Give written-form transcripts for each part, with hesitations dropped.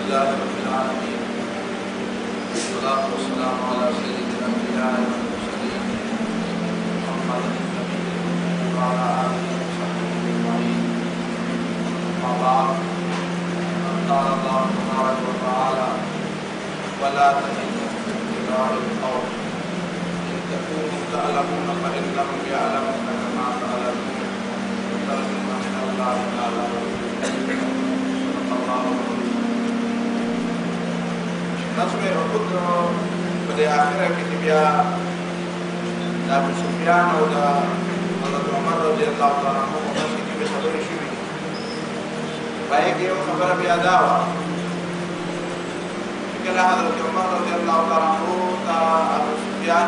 لله رب العالمين والصلاة والسلام على سيد الأنبياء والمرسلين محمد النبي وعلى آله وصحبه أجمعين. أما بعد قال الله تبارك وتعالى ولا تهنوا في ابتغاء القوم إن تكونوا تعلمون فإنهم يعلمون كما تعلمون وترجون من الله ما لا يرجون. صدق الله العظيم. نظم أحد pada akhirnya ketika Abu Sufyan dan Hazrat Umar radhiyallahu ta'ala anhu masih di satu isu ini. Baik dia khabar biadawa. Jika Hazrat Umar radhiyallahu ta'ala anhu ta Abu Sufyan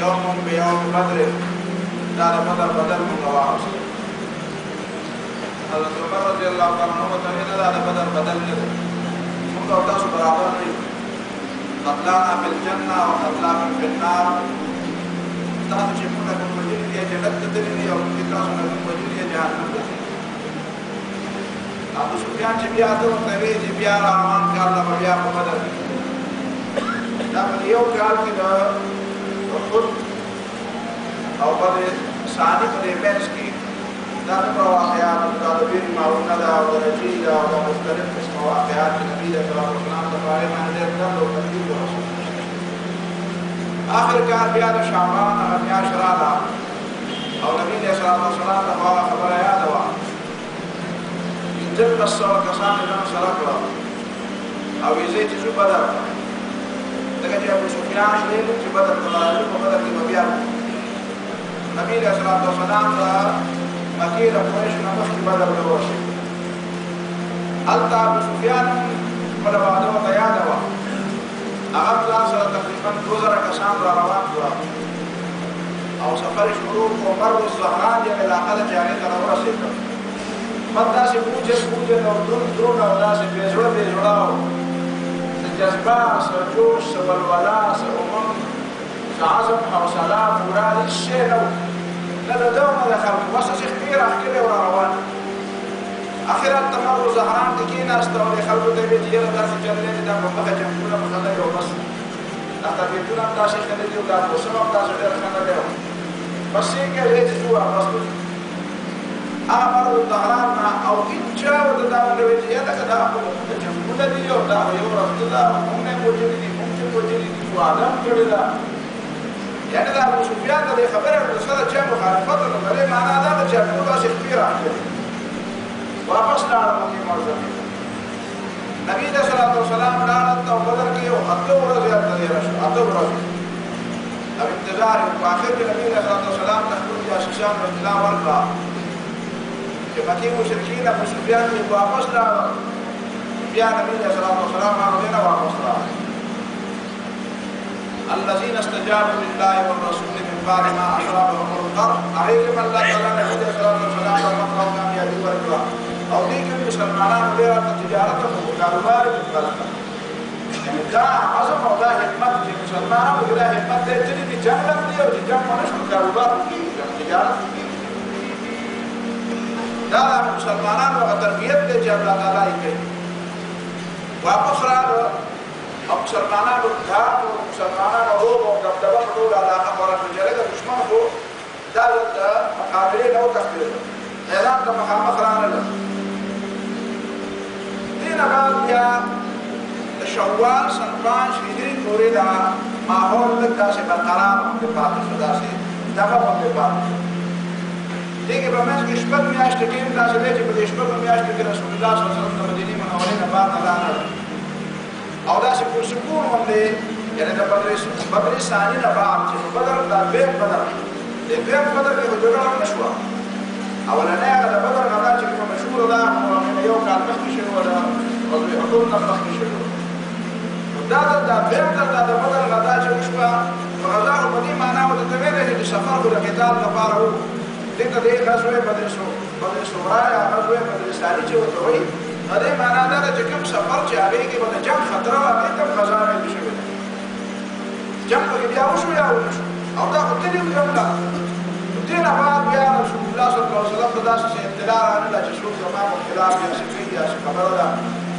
يوم بيوم بدر دار بدر منغواص. Hazrat Umar radhiyallahu ta'ala anhu ta dار بدر له. Mungkin kita berabad ni. قتلانا في الجنة وقتلانا في النار. تاسو چې موږ کوم وجود یې جنت ته تللی او موږ تاسو نه کوم وجود یې جهنم ته تللی. ابو سفیان چې بیا ته کوي چې بیا روان کړه الله بیا په بدر دا په یو کال کې د خود او په ثاني په مېز کې دا د واقعات د ویری ماونه دا او درجی دا او مختلف قسم واقعات چې نبی صلی الله علیه وسلم د باره باندې درلو تدبیر ورسول. آخر کار بیا د شعبان هغه میاشت راغله او نبی صلی الله علیه وسلم ته هغه خبره یاد وه. پنځه سوه کسان یې ځان سره کړل او یې ځای چې شو بدر ځکه چې ابو سفیان ویل چې بدر ته راځو په بدر کې به بیا نبی صلی الله علیه وسلم ته مکې د قریشو نه مخکې بدر ته ورشي. هلته ابو سفیان خپله وعده ورته یاده وه. هغه ځان سره تقریبا 2000 کسان را روان کړه او سفر شروع کړ. مرو الزهران یې علاقه ده چې هغې ته راورسېده. مت داسې بوجل او درون او داسې بېزړه او څه جذبه څه جوش څه ولوله څه امنګ څه عزم حوصله پوره هېڅ شی نه و. نه د ده نه د خلکو بس چې خپې راښکلې او را روان. اخر هلته مرو زهران کې کېناسته او دې خلکو ته یې ویل چې یاره داسې چللی دي دا په مخه جنګونه په ښه نه دي او بس دا طبیعتونه هم داسې ښه نه دي او دا موسم هم داسې ډېر ښه نه دی بس یې کې ویل چې ځو واپس وځو. هغه مرو زهران نه او هېچا ورته دا ونه ویل چې یاره که دا خو جنګونه دي او دا یو رفته ده موږ نه یې وژلي دي موږ چې وژلي دي وعده هم کړې ده. یعنې د ابو سفیان د دې خبرې سره چا مخالفت ونه کړې معنا دا ده چې هغه داسې خپې راښکلې واپس لاړه مکې معظمې ته. نبي علیه الصلاة والسلام لاړل او بدر کې یو 8 ورځې هلته تېره شوه 8 ورځې او انتظار یې په آخر کې نبي علیه الصلاة والسلام ته خپل جاسوسانو اطلاع ورکړه چې مکې مشرکین ابو سفیان یې واپس لاړل. بیا نبي علیه الصلاة والسلام هغوی نه واپس راغی. الذين استجابوا لله والرسول من بعد ما أصابهم القرح عليهم الله تعالى نبي علیه الصلاة والسلام ته مطلب کامیابي ورکړه او دې کې مسلمانانو ډېره تجارت او کاروبار یې وکړل. یعنې دا عزم او دا همت چې مسلمانانو کې دا همت دی چې دې جنګ هم دی او چې جنګ ونه شو کاروبار وکړي تجارت وکړي. دا مسلمانانو هغه تربیت دی چې الله تعالی یې کوي. واپس راغله او مسلمانانو ګام او مسلمانانو روب او دبدبه په ټوله علاقه خورا شوه چې لږه دښمن خو دا د مقابلې نه وتښتېده ایران ته مخامخ رانغله. دې نه بعد بیا د شوال سن 5 هجري پورې دا ماحول لږ داسې برقرار غوندې پاتې شو داسې دغه غوندې پاتې شو. دې کې په منځ کې شپږ میاشتې ټیم داسې دی چې په دې شپږو میاشتو کې رسول الله صلی الله علیه وسلم د مدینې منورې نه بهر نه رانغله او داسې پرسکون غوندې یعنې د بدر ثاني نه بعد چې بدر دا دویم بدر د دویم بدر کې خو جګړه هم نه شوه. اولنۍ هغه د بدر غزا چې کومه مشهوره ده یو کال مخکې شوې وه د غزوې احد نه مخکې شوې وه. دا دویم ځل دا د بدر غزا چې وشوه په غزا خو په دې معنا ورته ته ویلی چې سفر خو د قتال لپاره و. دې ته دې غزوې بدر صغرا یا غزوې بدر ثاني چې ورته وایي نو دې معنا دا ده چې کوم سفر چې هغې کې به د جنګ خطره وه هغې ته غزا ویلې شوې ده. جنګ پکې بیا وشو یا ونه شو او دا خو تلې جنګ ده. دې نه بعد بیا رسول الله صلی الله علیه وسلم ته داسې اطلاع رانغله چې څوک زما مبتلا یا څه کوي یا څه خبره ده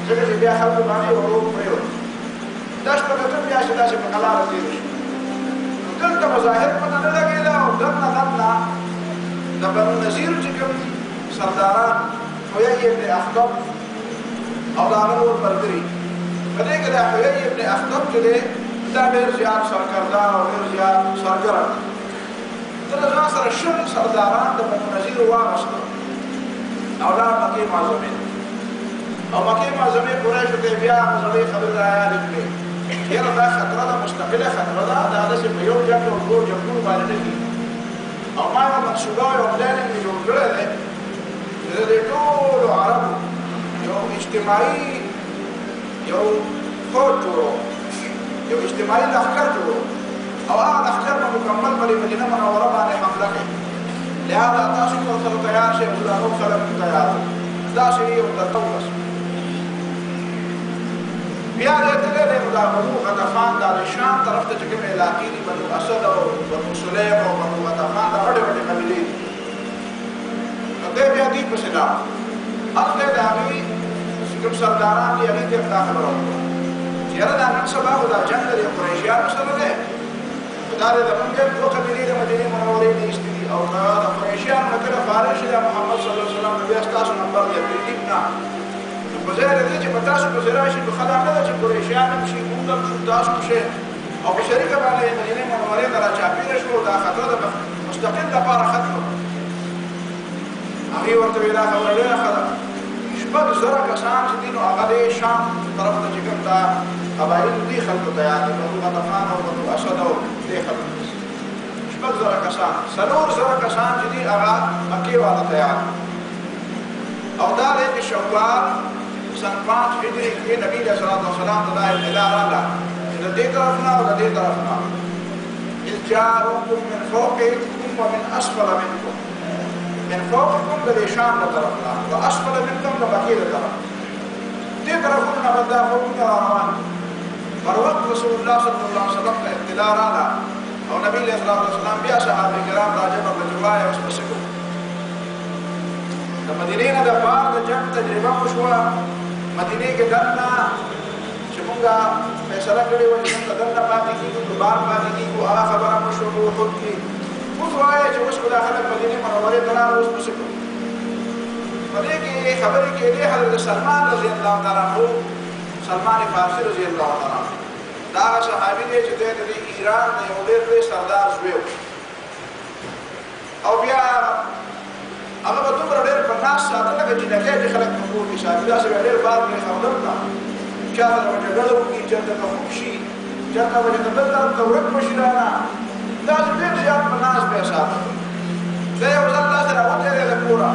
ځکه چې بیا خلکو باندې ورو پرېوت دا شپږ اتم میاشتې داسې په قلاره تېرې شوې دلته مظاهر پته نه لګېده او دننه د بنو نذیر چې کوم سرداران حیي ابن اخطب او د هغه نور ملګري په دې کې د حیي ابن اخطب چې دی دا ډېر زیات سرکردار او ډېر زیات سرګرم ده له ځان سره شل سرداران د بنو نذیر واغېستل او لاړ مکې معظمې او مکې معظمې قریشو ته یې بیا هغه زړې خبرې رایادې کړې یاره دا خطره ده مستقله خطره ده دا داسې په یو جنګ او دوو جنګونو باندې نه کېږي او ما یوه منصوبه او یو پلانینګ مې جوړ کړی دی چې د دې ټولو عربو یو اجتماعي یو فوج جوړوم یو اجتماعي لښکر جوړوم او هغه لښکر به مکمل په دې مدینه منوره باندې حمله کوي لهذا تاسو ټول سره تیار شئ او دا نور خلک تیار داسې یو درته وبس بیا دې ته دی نو دا بنو غطفان دا د شام طرف ته چې کومې علاقې دي بنو اسد او بنو سلیم او بنو غطفان دا غټې غټې قبیلې دي نو دی بیا دوی پسې لاړ هلته د هغوی چې کوم سرداران دي هغوی ته یې دا خبره وکړه چې یاره دا نن سبا خو دا جنګ د دې قریشیانو سره دی دا د زمونږ دوه قبیلې د مدینې منورې نه ایستې دي او که د قریشیانو نه کله فارغ شي د محمد صلی الله علیه وسلم نو بیا ستاسو نمبر دی پرېږدي نه په ځای د دې چې په تاسو پسې راشي نو ښه دا نه ده چې قریشیان هم شي موږ هم شو تاسو هم شئ او په شریکه باندې مدینې منورې ته راچاپېره شوه دا خطره د مستقل دپاره ختمه هغې ورته ویې دا خبره ډېره ښه ده شپږ زره کسان چې دي نو هغه د شام طرف ته چې کوم دا قبایلو دې خلکو تیار دي بنو غطفان او بنو اسد او دې خلکو شپږ زره کسان څلور زره کسان چې دي هغه مکې والا تیار او دا دی چې شوال سن 5 هجري کې نبي علیه الصلاة والسلام ته دا اطلاع راغله چې د دې طرف نه او د دې طرف نه إذ جاءوكم من فوقكم ومن أسفل منكم من فوقكم د دې شام له طرف نه واسفل منكم د مکې له طرف دې طرفونه به دا فوقونه روان پر وخت رسول الله صلی الله علیه وسلم ته اطلاع راغله او نبی علیه الصلاة والسلام بیا صحابه کرام راجمع کړه چې وایه اوس پسې کوو د مدینې نه د پاره د جنګ تجربه وشوه مدینې کې دننه چې مونږ فیصله کړې وه چې مونږ دننه پاتې کېږو که بار پاتې کېږو هغه خبره مو شوه په احد کې اوس وایه چې اوس خو دا خلک مدینې منورې ته راغله اوس پسې کوو په دې کې خبرې کېدې حضرت سلمان رضی الله تعالی عنه سلمان فارسي رضی الله تعالی عنه دا هغه صحابي دی چې دی د ایران د یو ډېر لوی سردار زوی و او بیا هغه به دومره ډېر په ناس ساته لکه جنکۍ چې خلک په کور کې ساتي داسې به ډېر بار پرېښودل نه چا سره به جګړه وکړي چېرته به خوږ شي چېرته به چې د بل طرف ته ورک به شي رانه داسې ډېر زیات په ناس به یې ساته دی یو ځل داسې راوتلی د کوره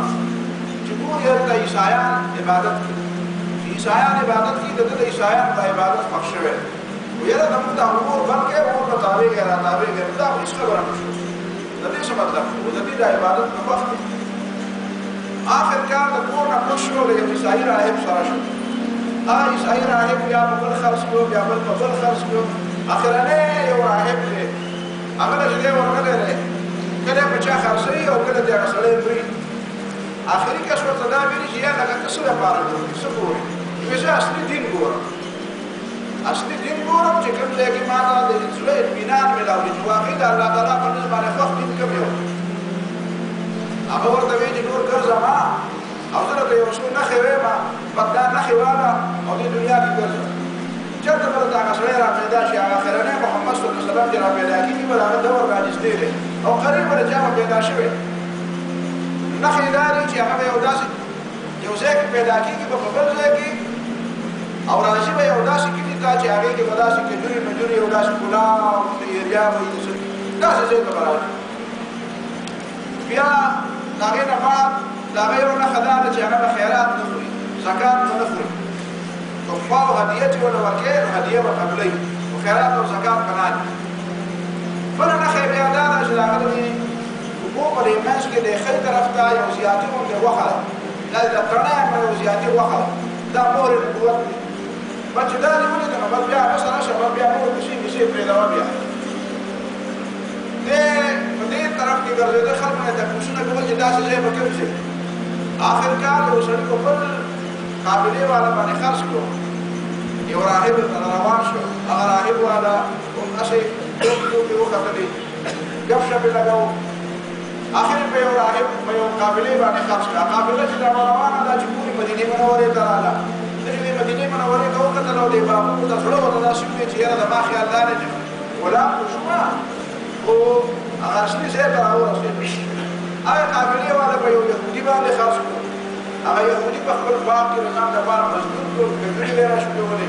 چې ټول یې هلته عیسایان عبادت کوي چې عیسایان عبادت کوي د ده د عیسایانو د عبادت خوښ شوی و یاره زموږ دا اور بند کړی اور به تاوېږي را تاوېږي دا خو هېڅ خبره نه شوه د دې څه مطلب و د دې د عبادت نه خوښ دی آخر کار د کور نه پټ شو د یو عیسایي راهب سره شو هغه عیسایي راهب بیا په بل خرڅ کړو بیا بل په بل خرڅ کړو اخرنی یو راهب دی هغه له چې دی ورغلی دی کله په چا خرڅوي او کله د هغه سړی مري آخري کس ورته دا ویلي چې یا لکه ته څه دپاره ګورې څه ګورې وایي زه اصلي دین ګورم اصلي دین ګورم چې کوم ځای کې ما ته د زړه اطمینان میلاوي چې واقعي د الله تعالی په نظر باندې خوښ دین کوم یو هغه ورته وایي چې نور ګرځه او زه درته یو څو نښې ویم بد دا نښې واله او دې دنیا کې ګرځه چېرته به درته هغه سړی را پیدا شي هغه اخرنی محمد صلی الله علیه وسلم چې را پیدا کېږي به د هغه دور را نږدې دی او قریب به د چا به پیدا شوی نښې دا دي چې هغه به یو داسې یو ځای کې پیدا کېږي به په بل ځای کې او راځي به یو داسې کلي ته چې هغې کې به داسې کجورې مجورې یو داسې ګلا او د ایریا به داسې ځای ته به راځي بیا د هغې نه بعد د هغه یو نښه دا ده چې هغه به خیرات نه خوري زکات به نه خوري تحفه او هدیه چې ورله ورکوې نو هدیه به قبلوي خو خیرات او زکات به نه دي بله نښه بیا دا ده چې د هغه د اوبو په دې منځ کې د ښۍ طرف ته یو زیاتي غوندې غوښه ده دا د تڼۍ په یو زیاتي غوښه ده دا مور نبوت دی بس چې دا دې ولیده نو بس بیا بس راشه بس بیا نور کیسې پرېږدوه بیا دی په دې طرف کې ګرځېده خلکو نه تپوسونه کول چې داسې ځای به کوم ځای آخر کار یو سړي په بل قابلې والا باندې خرڅ کړو یو راهب روان شو هغه راهب والا همداسې ټوکې وختلې ګپ شپ یې لګاو آخر په یو راهب په یو قابلې باندې خرڅ کړه قابله چې روانه ده چې پورې مدینې منورې ته راغله دې مدینې منورې ته وکتل او دې بابو ته زړه ورته داسې وې چې یاره زما خیال دا دی چې غلام خو شومه خو هغه اصلي ځای ته راورسېد هغه قابلې والا په یو یهودي باندې خرڅ کړو هغه یهودي په خپل باغ کې د ځان لپاره مزدور کړ کجورې یې راشکولې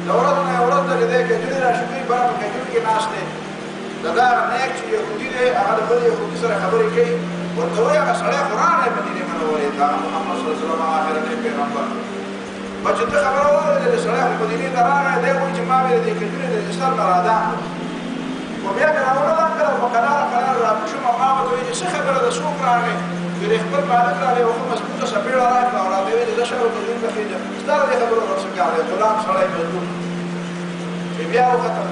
د ورځو نه یوه ورځ د دې کجورې راشکوي بره په کجورې کې ناست دی د دغه نیک چې یهودي دی هغه د بل یهودي سره خبرې کوي ورته وایي هغه سړی خو راغی مدینې منورې ته محمد صلی الله علیه وسلم آخرنی پیغمبر په چې ته خبره واورېدې د سړی خو مدینې ته راغی دی وایي چې ما ویل دې کجورې د سر نه رادام خو بیا مې راوړله کله په قراره راکوز شوم او ما ورته وایي چې څه خبره ده څوک راغی ویل خپل مالک راغی او ښه مضبوطه څپېړه راکړه او راته ویل چې زه شرو کجورې ته خېږم ستا د دې خبرو څه کار دی غلام سړی مزدور بیا وختم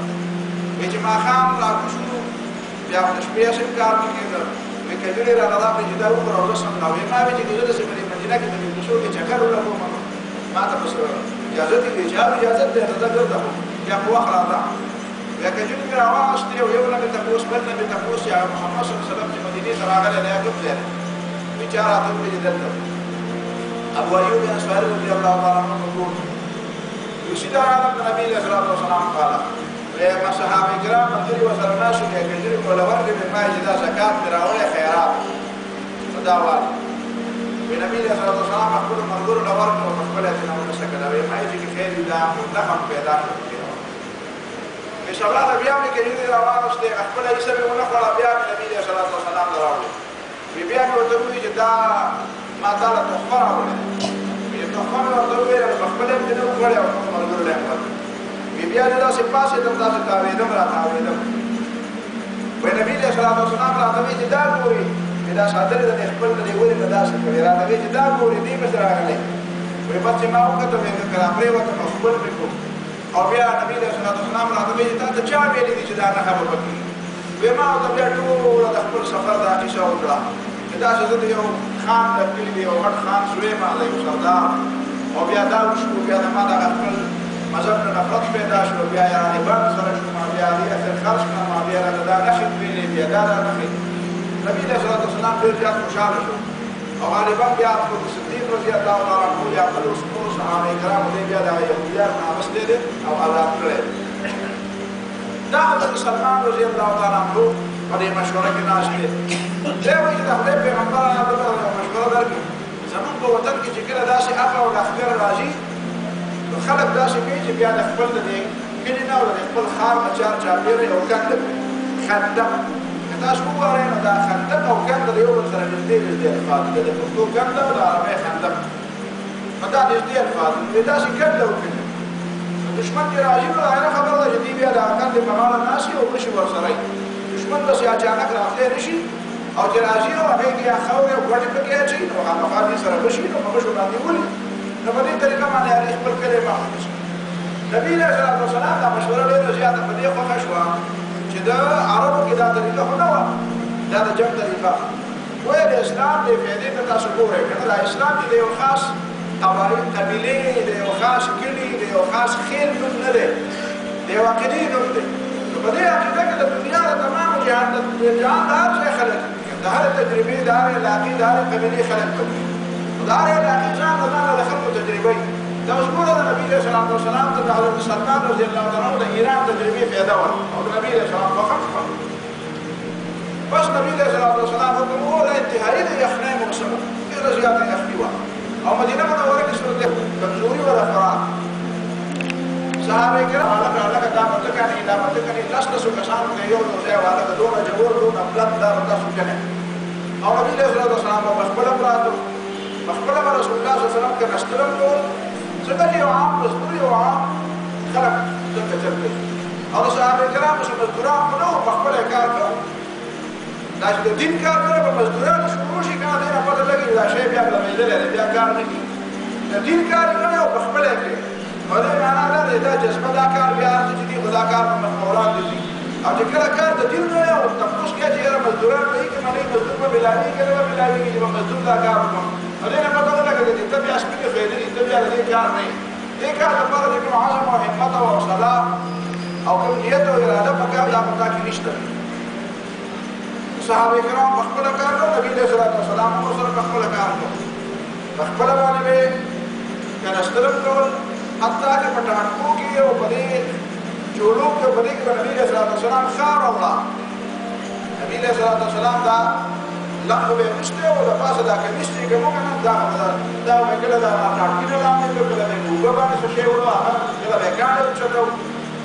وایي چې ماښام راکوز شو بیا خو د شپې هسې کار نه کېده وایي کجورې رانه راکړې چې دا وخوره او زه سملا وایي ما وایي چې که زه داسې په دې مدینه کې د مجلسو کې چکر ولګوم ما ته بس اجازت یې وایي چې هغه اجازت دی ته ځه بېرته خو بیا په وخت راځه بیا کجورې مې راواخېستې او یو نه مې تپوس بل نه مې تپوس چې هغه محمد صلی الله علیه وسلم چې مدینې ته راغلی دی کوم ځای دی وایي چې راته وکړي چې دلته ابو ایوب انصاري رضي الله تعالی عنه يقول يشهد على النبي عليه الصلاه والسلام قال ما صحابه کرام ملګري ورسره ناشو کې کجورې کوله ورکړې مې ما چې دا زکات مې راوړی خیرات دا وایي وی نبی علیه الصلاه والسلام خپلو ملګرو له ورکړه او په خپله یې نه ونیسه کړه وایي ما چې خیر وي دا نفع پیدا کړو وی سبا ته بیا مې کجورې راواغوستې خپله حصه مې ونه خوړه بیا مې نبي علیه الصلاه والسلام ته راوړې وی بیا مې ورته وویل چې دا ما تا له تحفه راوړې وی تحفه مې ورته وویل په خپله مې نه وخوړې او خپلو ملګرو له یې ورکړې وی بیا زه داسې پاڅېدم داسې تاوېدم راتاوېدم وی نبي علیه الصلاه والسلام راته وایي چې دا ګورې دا ساتلې ده خپل د دې ولې نه داسې کوي راته وایي چې دا ګورې دې پسې راغلی وایي بس چې ما وکتل وایي که راپرېوتم نو خپل مې کړو او بیا نبي علیه الصلاه والسلام راته وایي چې تا ته چا ویلي دي چې دا نښه به پکې وایي ما ورته بیا ټوله د خپل سفر دا کیسه وکړه چې داسې زه د یو خان د کلي د یو غټ خان زوی یم د یو سردار او بیا دا وشو بیا د ما دغه خپل مذهب نه نفرت پیدا شو بیا یې راهبانو سره شوم بیا هغې اخر خرڅ کړم بیا راته دا نښې ویلې بیا دا نښې نبی علیه الصلاه والسلام ډېر زیات خوشحاله شو او غالبا بیا ابو صدیق رضی الله تعالی عنه یا خپل ټول صحابه کرامو دې بیا دغه یهودیان راوستلی دی او آزاد کړی دا حضرت سلمان رضی الله تعالی عنه په دې مشوره کې ناست دی دی وایي چې د خدای پیغمبر راته یو مشوره درکړي زمونږ په وطن کې چې کله داسې افه او لښکر راځي نو خلک داسې کوي چې بیا د خپل د دې کلي نه او د خپل ښار نه چارچاپېره یو کنده خندق تاسو وګورئ نو دا خندق او کنده د یو بل سره نږدې الفاظ دي د پښتو کنده او د عربۍ خندق نو دا نږدې الفاظ دي داسې کنده وکړي دشمن چې راځي نو هغه خبره ده چې دوی بیا د کندې په غاړه ناست وي او غشي ورسره وي دشمن داسې اچانک راتلی نه شي او چې راځي نو هغې کې یا خاورې او ګوډې پکې اچوي نو خامخا دې سره غشي نو په غشو باندې ولي نو په دې طریقه باندې هغې خپل کلی محفوظ کړي نبي علیه الصلاه والسلام دا مشوره ډېره زیاته په دې خوښه شوه چې د عربو کې دا طریقه خو نه وه دا د جنګ طریقه وایي د اسلام دې فایدې ته تاسو ګورئ که نه دا اسلام چې د یو خاص قبیلې د یو خاص کلي د یو خاص خیل نوم نه دی د یو عقیدې نوم دی نو په دې عقیده کې د دنیا د تمامو جهان د هر ځای خلک د هرې تجربې د هرې علاقې د هرې قبیلې خلک کوي نو د هرې علاقې ځان د ځان د خلکو تجربه وي دا اوس ګوره د نبي علیه الصلاه والسلام ته د حضرت سلمان رضی الله تعالی عنه د ایران تجربې پیدا وه او د نبي علیه السلام خوښه شوه بس نبي علیه الصلاه والسلام ورته وویل انتهایي د یخنۍ موسم و ډېره زیاته یخني وه او مدینه منوره کې صورت کمزوري وه د خوراک صحابه کرام هلکه دا متکنې دا متکنې لس لسو کسانو ته یو ځای وه هلکه دونه جوړ دونه پلن دا به تاسو کنئ او نبي علیه الصلاه والسلام به پخپله پراته پخپله به رسول الله صلی الله علیه وسلم کښېنستلم ټول ځکه چې یو عام مزدور یو عام خلک دلته چل کوي او د صحابه کرامو چې مزدوران خو نه وو پخپله یې کار کوو دا چې د دین کار کړی به مزدورانو شروع شي که نه دی نه پته لګي دا شی بیا بلمېدلی دی بیا کار نه کېږي د دین کار یې کړی او پخپله یې کوي نو دې معنا دا دی دا جذبه دا کار بیا هر څه چې دي خو دا کار په مخ وړاندې ځي او چې کله کار د دین نه او تپوس کوي چې یاره مزدوران به یې که نه مزدور به مېلاوېږي که نه به مېلاوېږي چې به مزدور دا کار وکړم نو دې نه پته ولګېږي چې ته بیا سپینې فعلي تبيع لدي كار نه دي كار لپاره د کوم عزم او همت او حوصله او کوم نیت او اراده پکار دا پتا کې نشته صحابه کرام خپل کار نو نبی صلی الله علیه وسلم هم سره خپل کار نو خپل باندې به کناستلم کول حتی چې پټاکو کې او بلې جوړو کې بلې کې نبی صلی الله علیه وسلم خار الله نبی صلی الله علیه وسلم دا لغو به مشته او د پاسه دا کې مشته کې موږ نه دا وکړه دا کاټی نه لاندې کړه د ګوګا باندې څه شی وړه هغه دا به کاڼه چټو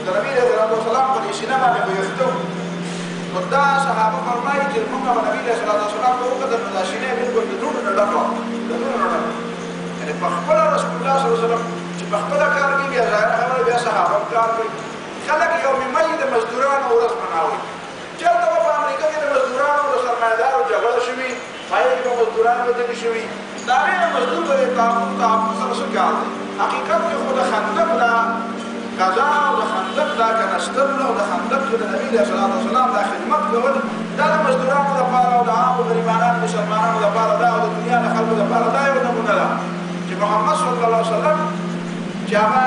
د نبی صلی الله علیه وسلم په سینه باندې ویختو نو دا صحابه فرمایي چې موږ د نبی صلی الله علیه وسلم په وخت د مداشینه بالکل د ټول نه ډکو د ټول نه ډکو یعنی په خپل رسول الله صلی الله علیه وسلم چې په خپل کار کې بیا ظاهر خبره بیا صحابه کار کوي خلک یو مې د مزدورانو ورځ مناوي چلته په امریکا کې د مزدورانو او سرمایدارو جګړه شوې پای کې په مزدورانو باندې شوې دا نه مزدور د تعامل سره څه کار دی حقیقت کې خو د خندق دا قضا او د خندق دا کناستل او د خندق د نبی صلی الله علیه وسلم دا خدمت کول دا د مزدورانو لپاره او د عام غریبانو مسلمانانو لپاره دا او د دنیا د خلکو لپاره دا یو نمونه ده چې محمد صلی الله علیه وسلم چې هغه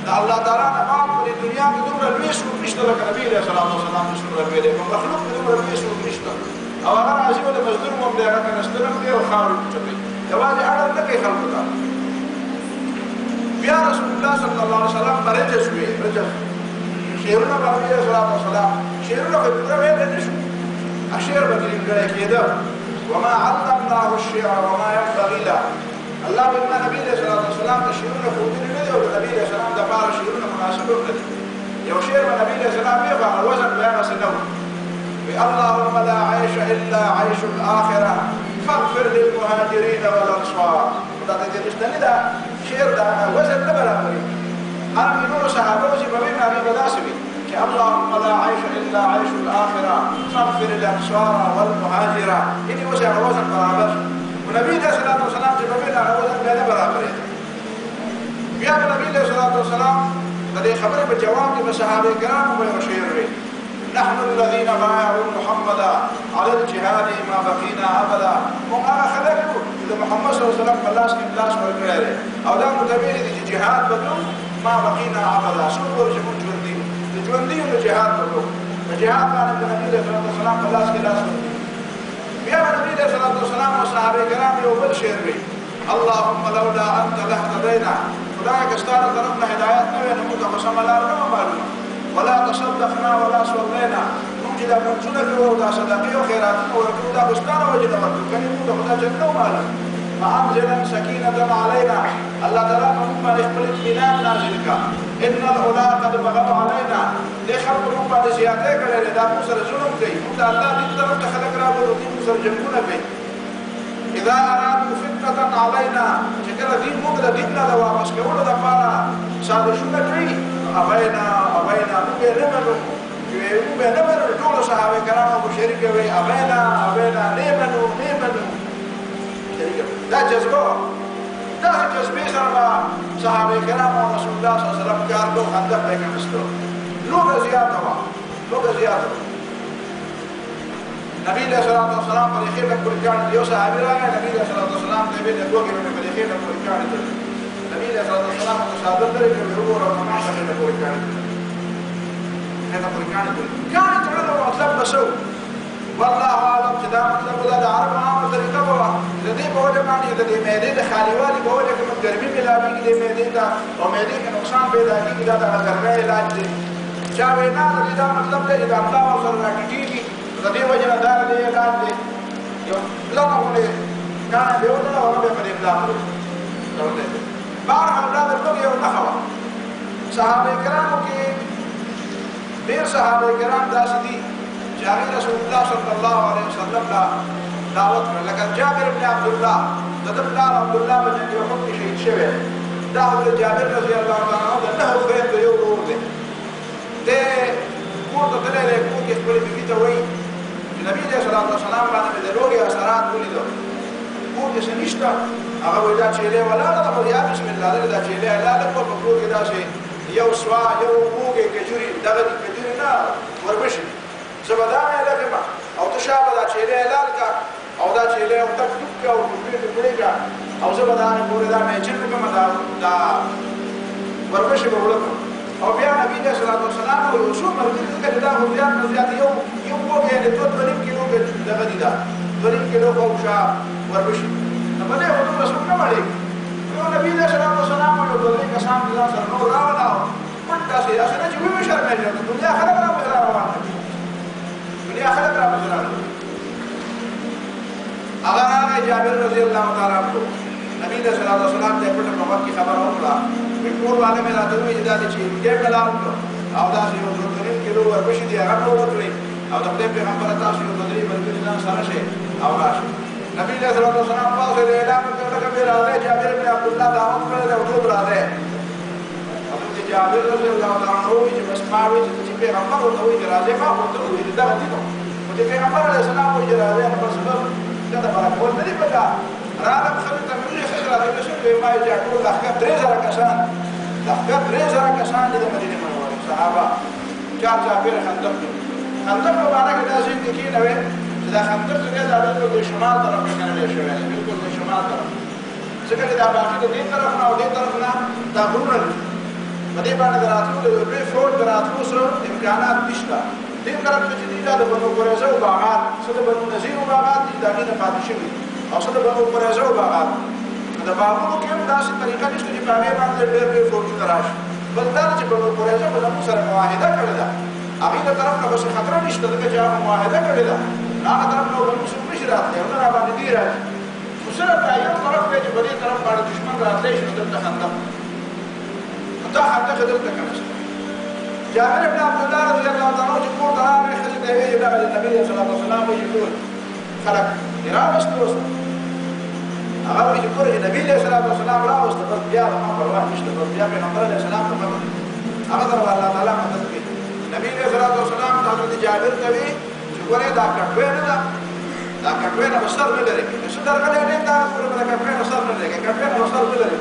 د الله تعالی نه بعد په دنیا کې دومره لوی څوک نشته لکه نبی صلی الله علیه وسلم چې دومره لوی دی په مخلوق کې دومره لوی څوک نشته او هغه راځي د مزدور مو د هغه کناستل هم دی او خاورې چپي یوازې اړه نه کوي خلکو ته بیا رسول الله صلی الله علیه وسلم برجس وی رجس شیرونه باندې صلی الله علیه وسلم شیرونه په پوره ویل نه شو اشیر باندې کړه کېده وما علمناه الشعر وما ينبغي له الله بنا نبی صلی الله علیه وسلم د شیرونه په دې نه دی او نبی صلی الله علیه وسلم د پاره شیرونه مناسبه کړي یو شیر نبی صلی الله علیه وسلم په وزن بیان سنو اللهم لا عيش الا عيش الاخره فاغفر للمهاجرين والانصار دا دې مستند دا شعر دا وزن نه برابرې هر نور صحابه چې په وینا باندې بداسوي چې اللهم لا عيش الا عيش الاخره فاغفر للانصار والمهاجر دې وزن برابر ونبي صلی الله علیه وسلم چې په وینا وزن نه برابرې بیا نبی صلی الله علیه وسلم د دې خبرې په جواب کې صحابه کرامو په شعر وی نحن الذين بايعوا محمدا على الجهاد ما بقينا ابدا وما خلقوا محمد صلى الله عليه وسلم خلاص کې خلاص ورکړل او دا متبیر دي چې جهاد وکړو ما بقينا ابدا شو ورته موږ ژوند دي او جهاد وکړو جهاد باندې نبی صلی الله علیه وسلم خلاص کې خلاص بیا نبی صلی الله علیه وسلم او صحابه کرام یو بل شعر وی اللهم لولا انت لهتدينا خدای کستانه طرفنا هدایت نه وي نو موږ قسم الله نه معلومه ولا تصدقنا ولا صلينا نوجد منزلة ودا صدقه وخيرات وركودا بستان وجد وركودا خدا جنة ومالا فأنزلا سكينة علينا الله تعالى مما يقبل اطمئنان نازلك إن العلا قد بغوا علينا لخلق مما زيادة كلنا دا موسى ظلم كي موسى الله دي طرف تخلق رابط ودي موسى جنبنا كي إذا أرادوا فتنة علينا شكرا دين موسى ديننا لوا مسكونا دفارا سادشونا كي أبينا نمنو ټول صحابه کرامو شریک وي أبينا نمنو دا جذبه سره صحابه کرامو رسول الله صلی الله علیه وسلم کار کو خندق به کمستو لوګه زیاته نبی صلی الله علیه وسلم په خیمه کې کار یو صحابي راغی نبی صلی الله علیه وسلم ته به لوګه په خیمه کې کار نبی صلی الله علیه وسلم مصادر درې کې وګورو او ما څه نه کوي کار هذا كان تعالى مطلب بسو والله اعلم چې دا مطلب د عرب عامه طریقه وه د دې په وجه باندې د دې معدې د خالیوالي په وجه کې ګرمي ملاوي کې د معدې ته او معدې کې نقصان پیدا کیږي دا د ګرمۍ علاج دی چا وینا د دې دا مطلب دی چې الله او سره راټیږي د دې وجه نه دا د علاج دی یو لږه کان به وته او به په دې بلاو بار حمله د لوګي او نخوا صحابه کرامو کې ډېر صحابه کرام داسې دي چې هغه رسول الله صلی الله علیه وسلم لا دعوت کړ لکه جابر بن عبد الله د پلار عبد الله بن احد کې شهید شوی دا حضرت جابر رضی الله تعالی عنہ د نه خويند یو ورور دی د کور ته تللی کور کې خپل بیبي ته وایي چې نبی صلی الله علیه وسلم باندې د لوګي اثرات ولیدل کور کې څه نشته هغه وایي دا چې له ولاړه د یا بسم الله دا چې له الله د کور کې دا شي یو سوا یو وګه کجوري دغه کجوري نه وربشي زبدا مې لکه او تشابه دا چې له لالکا او دا چې له تک تک او دې دې کا او زه به دغه پورې دا میچن وکړم دا وربشې به وړه کړم او بیا نبي علیه الصلاة والسلام او یو څو ملګري ځکه چې دا خو زیات نه زیات یو وږی یعنې 2.5 کیلو دغه دي دا 2.5 کیلو خو شا وربشې نو په دې خو دومره څوک نه مړېږي نو نبي علیه الصلاة والسلام یو 2-3 کسان د ځان سره نور راولاړ پټ داسې نه چې ومې شرمېږي د دنیا خلک راپسې را روان دي دنیا خلک راپسې را روان هغه راغی جابر رضی الله تعالی عنہ نبی علیہ الصلوۃ والسلام ته پټه په وخت کې خبر وکړه په کور باندې مې راته وی دا چې دې کلام او دا چې یو 2 کیلو وربشې دی هغه وروړي او د پیغمبر تاسو یو درې بلکې ځان سره شي او راشي نبی علیہ الصلوۃ والسلام په دې اعلان وکړ چې راځي جابر بن عبد الله دعوت کړل او ټول راځي حضرت جابر رضی الله تعالی عنہ چې بس ماوي چې پیغمبر ورته وی راځي ما ورته وی دا دي نو چې پیغمبر علیہ السلام وی راځي نو بس دا برکول نه دی پکا راغب خلک ته مې خبره راځي چې ما یې ټول لخر 3000 کسان لخر 3000 کسان د مدینه منوره صحابه چا پیر خندق په باندې کې داسې کې نه وي چې دا خندق څنګه د شمال طرف کې نه شوی بالکل د شمال طرف څنګه دا باقي د دې طرف نه او دې طرف نه دا غرونه په دې باندې دراتلو د لوی فلوټ دراتلو سره امکانات نشته دې طرف ته چې دا د بنو قریظه او باغات څه د بنو نذیر او باغات دي دا نه پاتې شوی او څه د بنو قریظه او باغات د باغونو کې هم داسې طریقه نشته چې په هغې باندې ډېر فلوټ راشي بل دا چې بنو قریظه به زموږ سره معاهده کړې ده هغې د طرف نه بس خطره نشته ځکه چې هغه معاهده کړې ده هغه طرف نه به څوک نشي راتلی او نه راباندې دی راځي خو صرف دا یو طرف دی چې په دې طرف باندې دښمن راتلی شي نو دلته خندق دا خندق دلته که نشته جابر بن عبد الله رضی الله تعالی عنہ چې کور ته راغی ښځې ته یې ویلي دغه د نبي علیه الصلاة والسلام وایي ټول خلک یې راوسته اوس هغه وایي چې کور یې نبي علیه الصلاة والسلام راوسته بس بیا به ما پروا نشته بس بیا پیغمبر علیه السلام ته خبر هغه سره الله تعالی مدد کوي نبي علیه الصلاة والسلام ته حضرت جابر ته وایي چې ګورې دا کټوۍ نه ده دا کټوۍ نه به سر نه لري که څه درغلی دی دا پورې به د کټوۍ نه سر نه لري که کټوۍ نه به سر نه لري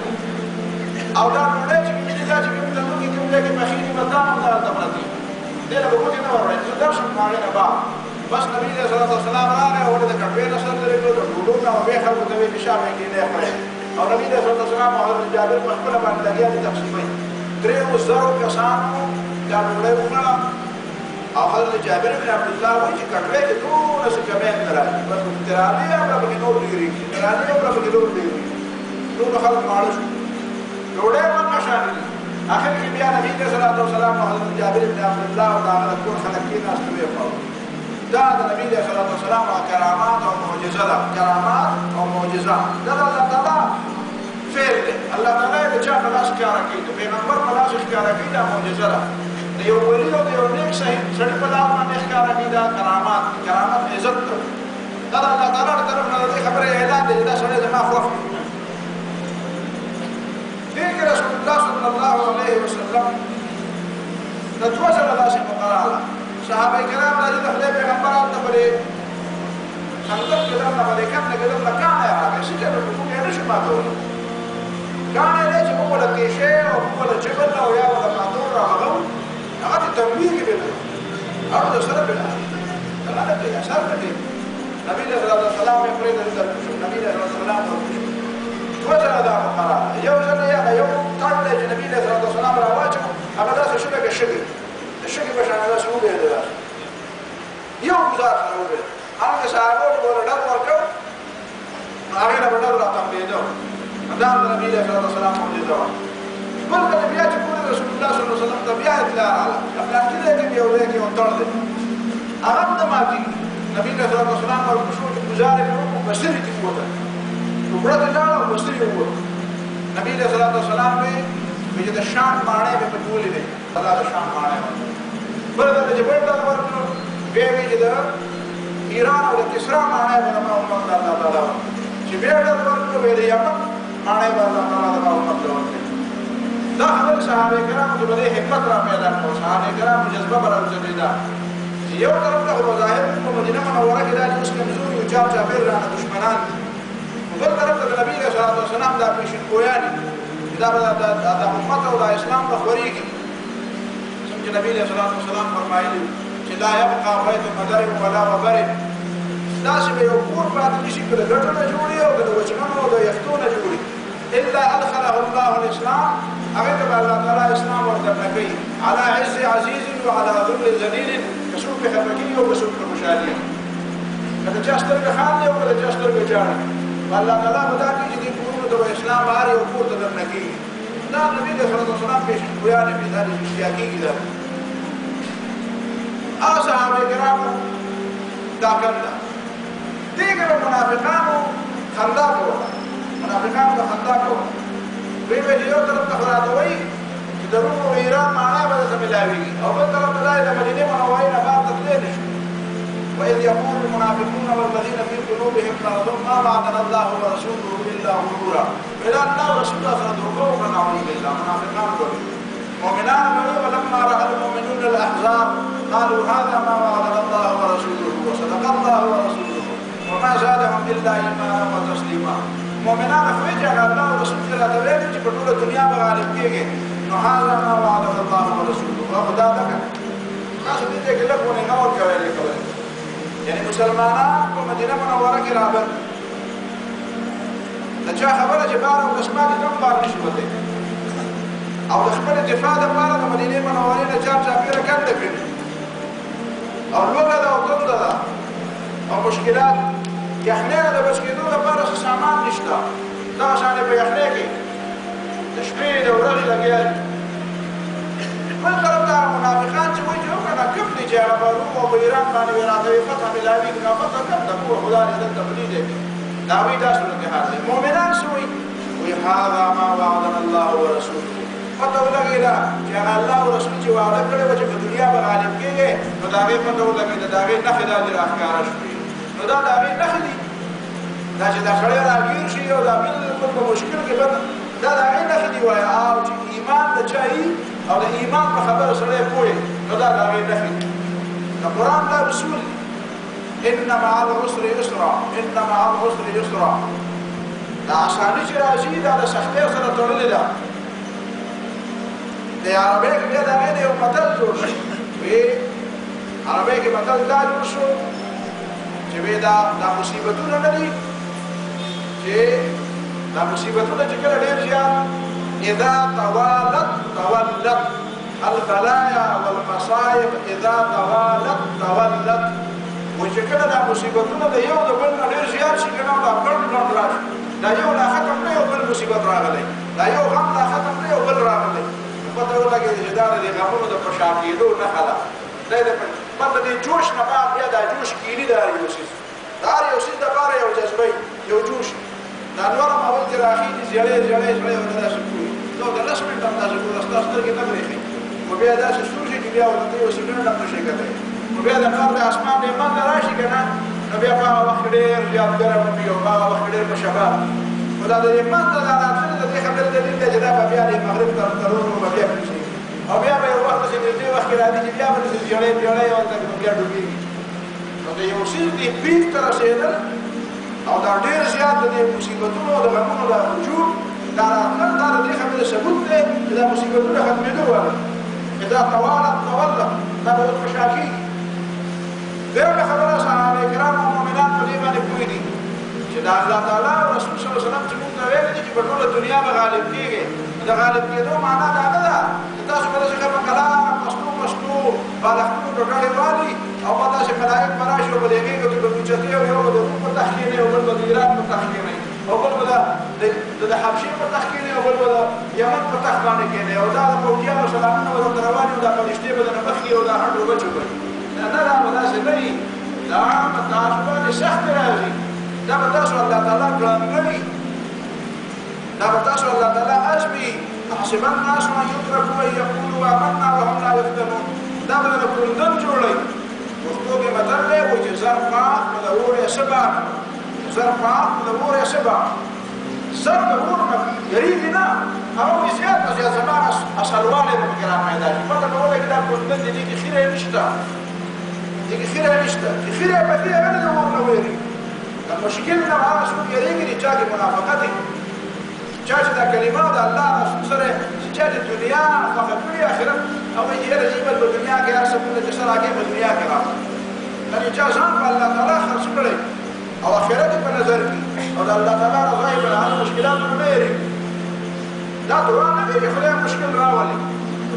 او دا ډوډۍ چې کومې دي دا چې کوم تنور کې کوم ځای کې پخېږي بس دا هم دلته پرتې دې له به ګوتې نه وروړی زه درشم په هغې نه بعد بس نبي علیه الصلاة والسلام راغی او د کټوۍ نه سر لرې کړو د ډوډو نه او بیا خلکو ته وایي پیشاب یې کېنی خورئ او نبي علیه الصلاة والسلام او حضرت جابر په خپله باندې لګیا دي تقسیموي 3000 کسانو دا ډوډۍ وخوړه او حضرت جابر بن عبد الله وایي چې کټوۍ کې دونه څه کمی نه راځي بس ترانې هغه پکې نور ډېرېږي ترانې هغه پکې نور ډېرېږي ټول خلک ماړه شو ډوډۍ هم نشان دي اخر کې بیا نبی علیه الصلاة والسلام او حضرت جابر بن عبد الله او د هغه ټول خلک کېناستو ویې خوړل دا د نبی علیه الصلاة والسلام کرامات او معجزه ده کرامات او معجزه دا د الله تعالی فعل دی الله تعالی د چا په لاس ښکاره کوي د پیغمبر په لاس ښکاره کوي دا معجزه ده د you Wali O the you نیک سړي په لاس باندې ښکاره کوي دا کرامات عزت ده دا د الله تعالی له طرف نه د دې خبرې اعلان دی چې دا سړی زما خوښ دی دې کې رسول الله صلی الله علیه وسلم د 2 ځله داسې مقرره صحابه کرام راځي د خدای پیغمبر هلته پرې خندق کې دننه باندې کم نه کېدل نه کاڼی راغی چې جبل په موږ یې نه شو ماتولی کاڼی دی چې موږ له تیشې او موږ له جبل او یا له ماتور راغلو هغه ته تنبیه کې بېله هغه د سره بېله هغه نه پرېږه سر نه پرېږه نبي علیه الصلاة والسلام یې پرېږده دلته شو نبي علیه الصلاة والسلام ورته شو 2 ځله دا مقرره یو ځل یې هغه یو تړ دی چې نبي علیه الصلاة والسلام راواچو هغه داسې شو لکه شګې د شګې په شان داسې وبهېده داسې یو ګزار سره وبهېده هغه صحابو ته به ډر ورکړ نو هغې نه به ډر راتمبېده دا هم د نبي علیه الصلاة والسلام معجزه وه بل کله بیا چې ګورې رسول الله صلی الله علیه وسلم ته بیا اطلاع راغله د فلانکي ځای کې یو ځای کې یو تړ دی هغه هم نه ماتېږي نبي علیه الصلاة والسلام ورته شو چې ګزار یې وکړو په سترګې کې ووته ټوکړه ترې لاړه او په سترګې ووته نبي علیه الصلاة والسلام وایي چې د شام ماڼۍ مې پکې ولیدې دا د شام ماڼۍ وه بله ځل چې بل ډول ورکړو بیا یې وایي چې د ایران او د کسرا ماڼۍ به زما امت ته الله تعالی ورکړي چې بیا ډول ورکړو بیا د یمن ماڼۍ به الله تعالی زما امت ته ورکړي دا خبرې صحابه کرامو کې به دې حکمت را پیدا کړو صحابه کرامو جذبه به راوځلېده چې یو طرف ته خو بظاهر په مدینه منوره کې دا چې اوس کمزوري او چاپېر رانه دښمنان بل طرف ته د نبي علیه الصلاة والسلام دا پېشنګویان دي دا به د امت او د اسلام به خورېږي څنګه چې نبي علیه الصلاة والسلام فرمایلي چې لا یبقى بیت مدر ولا وبر داسې به یو کور پاتې نشي که د ګټو نه جوړي او که د وچمنو او د یختو نه جوړي الا ادخله الله الاسلام هغې ته به الله تعالی اسلام ورته نه کوي على عز عزیز وعلى ذل ذلیل که څوک پرې خفه کېږي او که څوک پرې خوشحالي که د چا سترګه خاندي او که د چا سترګه جاړي الله تعالی به دا کوي چې دې کورونو ته به اسلام هر یو کور ته درنه کېږي دا نبي علیه الصلاة والسلام پېشنګویانې وي دا رښتیا کېږي دا هغه صحابه کرامو دا کنده دې کې به منافقانو خندا کوله منافقانو به خندا کوله دوی به یو طرف ته راته وایي چې د روم او ایران معنی به درته ملاوېږي او بل طرف ته دا د مدینې منورې نه بهر ته تللی نه شو وإذ يقول المنافقون والذين في قلوبهم مرض ما وعدنا الله ورسوله إلا غرورا وإذا الله ورسوله سره دروغ وکړه نعوذ بالله منافقان وایي مؤمنان وایي ولما رأى المؤمنون الأحزاب قالوا هذا ما وعدنا الله ورسوله وصدق الله ورسوله وما زادهم إلا إيمانا وتسليما مؤمنان خوي چې الله او رسول الله ته ویل چې په ټوله دنیا به غالب کېږي نو هذا ما وعدنا الله ورسوله او خدا دا تاسو دې کې له کومه نور کوي یعنی مسلمانان په مدینه منوره کې راغلل د چا خبره چې بار او قسمت کم بار نشي وته او د خپل دفاع لپاره د مدینه منورې نه چار چاپیره کنده کړي او لوګه دا او کنده دا او مشکلات یخنه د بچ کېدو لپاره سامان نشته دا شان په یخنه کې د شپې د ورځې لګیا بل طرف ته منافقان چې وایي چې وکړه کوم دي چې هغه په روم او په ایران باندې راته فتح ملاوي نو فتح کوم د کوه خدای دې ته بدی دی دا وی تاسو ته حال دي مؤمنان سوي وي هذا ما وعدنا الله ورسوله پته ولګی دا چې الله او رسول چې وعده کړی و چې په دنیا به غالب کېږي نو دا هغې پته ولګی دا هغې نښې دا دې راښکاره شوې نو دا د هغې نښې دي دا چې دا سړی راګیر شي او دا بالکل په مشکل کې بد دا د هغې نښې دي وایه او چې ایمان د چا او د ایمان په خبره سړی پوهې نو دا د هغې نښې دي د قرآن دا اصول ان مع العسر یسرا ان مع العسر یسرا دا اساني چې راځي دا د سختۍ سره تړلې ده د عربی کې بیا د هغې نه یو متل جوړ شو وی عربی کې متل دا جوړ شو چې وی دا مصیبتونه نه دي چې دا مصیبتونه چې کله ډېر زیات اذا تولت البلايا والمصائب اذا تولت وچه کله دا مصیبتونه د یو د بل نه ډېر زیات شي که نه دا ګڼ راشي دا یو لا ختم نه یو بل مصیبت راغلی دا یو غم لا ختم نه یو بل راغلی نو پته ولګېده چې دا د دې غمونو د په شا کېدو نښه ده دا د پته دې جوش نه بعد بیا دا جوش کیني د هر یو څیز د هر یو څیز دپاره یو جذبه یو جوش دا نور هم اول کې راخېږي زیړی زیړی ورته داسې کوي نو د لس منټ هم داسې کوي ستا سترګې نه برېښي خو بیا داسې سوزي چې بیا ورته یو سکنډ هم نشي کتلی نو بیا د کار د اسمان نعمت نه راشي که نه نو بیا په هغه وخت ډېر زیات ګرم وي او په هغه وخت ډېر په شبا خو دا د نعمت د راتللو د دې خبرې دلیل دی چې دا به بیا د مغرب ترونو به بیا کېږي او بیا به یو وخت چې نږدې وخت کې راځي چې بیا به داسې زیړی زیړی ورته بیا ډوبېږي نو د یو څیز دې پیک ته رسېدل او دا ډېر زیات د دې مصیبتونو او د غمونو دا وجود دا راتلل دا د دې خبرې ثبوت دی چې دا مصیبتونه ختمېدو واله اذا تولت دا به اوس په شا کېږي دیمه خبره صحابه کرام او مؤمنان په دې باندې پوه دي چې دا الله تعالی او رسول صلی الله علیه وسلم چې موږ ته ویلي دي چې په ټوله دنیا به غالب کېږي د غالب کېدو معنا دا نه ده چې تاسو به داسې ښه په کلام مستو بالښتونو ډوډۍ والي او به داسې ملایک به راشي او به د هغې ګوتې به اوچتې او یو به د روم په تخت کښېني او بل به د ایران په تخت کښېني او بل به د حبشې په تخت کښېني او بل به د یمن په تخت باندې کښېني او دا د پوځیانو سلامونه به درته روان وي او دا فرشتې به درنه مخکې او دا هډو بچو به نه دا به داسې نه وي دا به تاسو باندې سختې راځي دا به تاسو الله تعالی ګرانوي دا به تاسو الله تعالی ازمي احسب الناس ان يتركوا ان يقولوا آمنا وهم لا يفتنون دا به د کلندن جوړوي پښتو کې متل دی وایي چې زر پاک په د اور یې سبا زر پاک په د اور یې سبا زر د اور نه یېرېږي نه هغه وایي زیات نه زیات زما اصلوالی به پکې راپیدا شي پته به ولګي دا کلندن دی دې کې خیره نشته دې کې خیره نشته چې خیره یې پکې هغه نه د اور نه ویري دا مشکل نه هغه څوک یېرېږي چې چا کې منافقت وي چا چې دا کلمه د الله رسول سره چې چا د دنیا خوښه کړي آخرت هغه یې یاره چې په دنیا کې هر څه کوله چې سره هغې په دنیا کې راغله کني چا ځان په الله تعالی خرڅ کړی او آخرت په نظر کې او د الله تعالی رضا یې بل مشکلات نه لري دا قرآن نه دی چې خدای مشکل راولي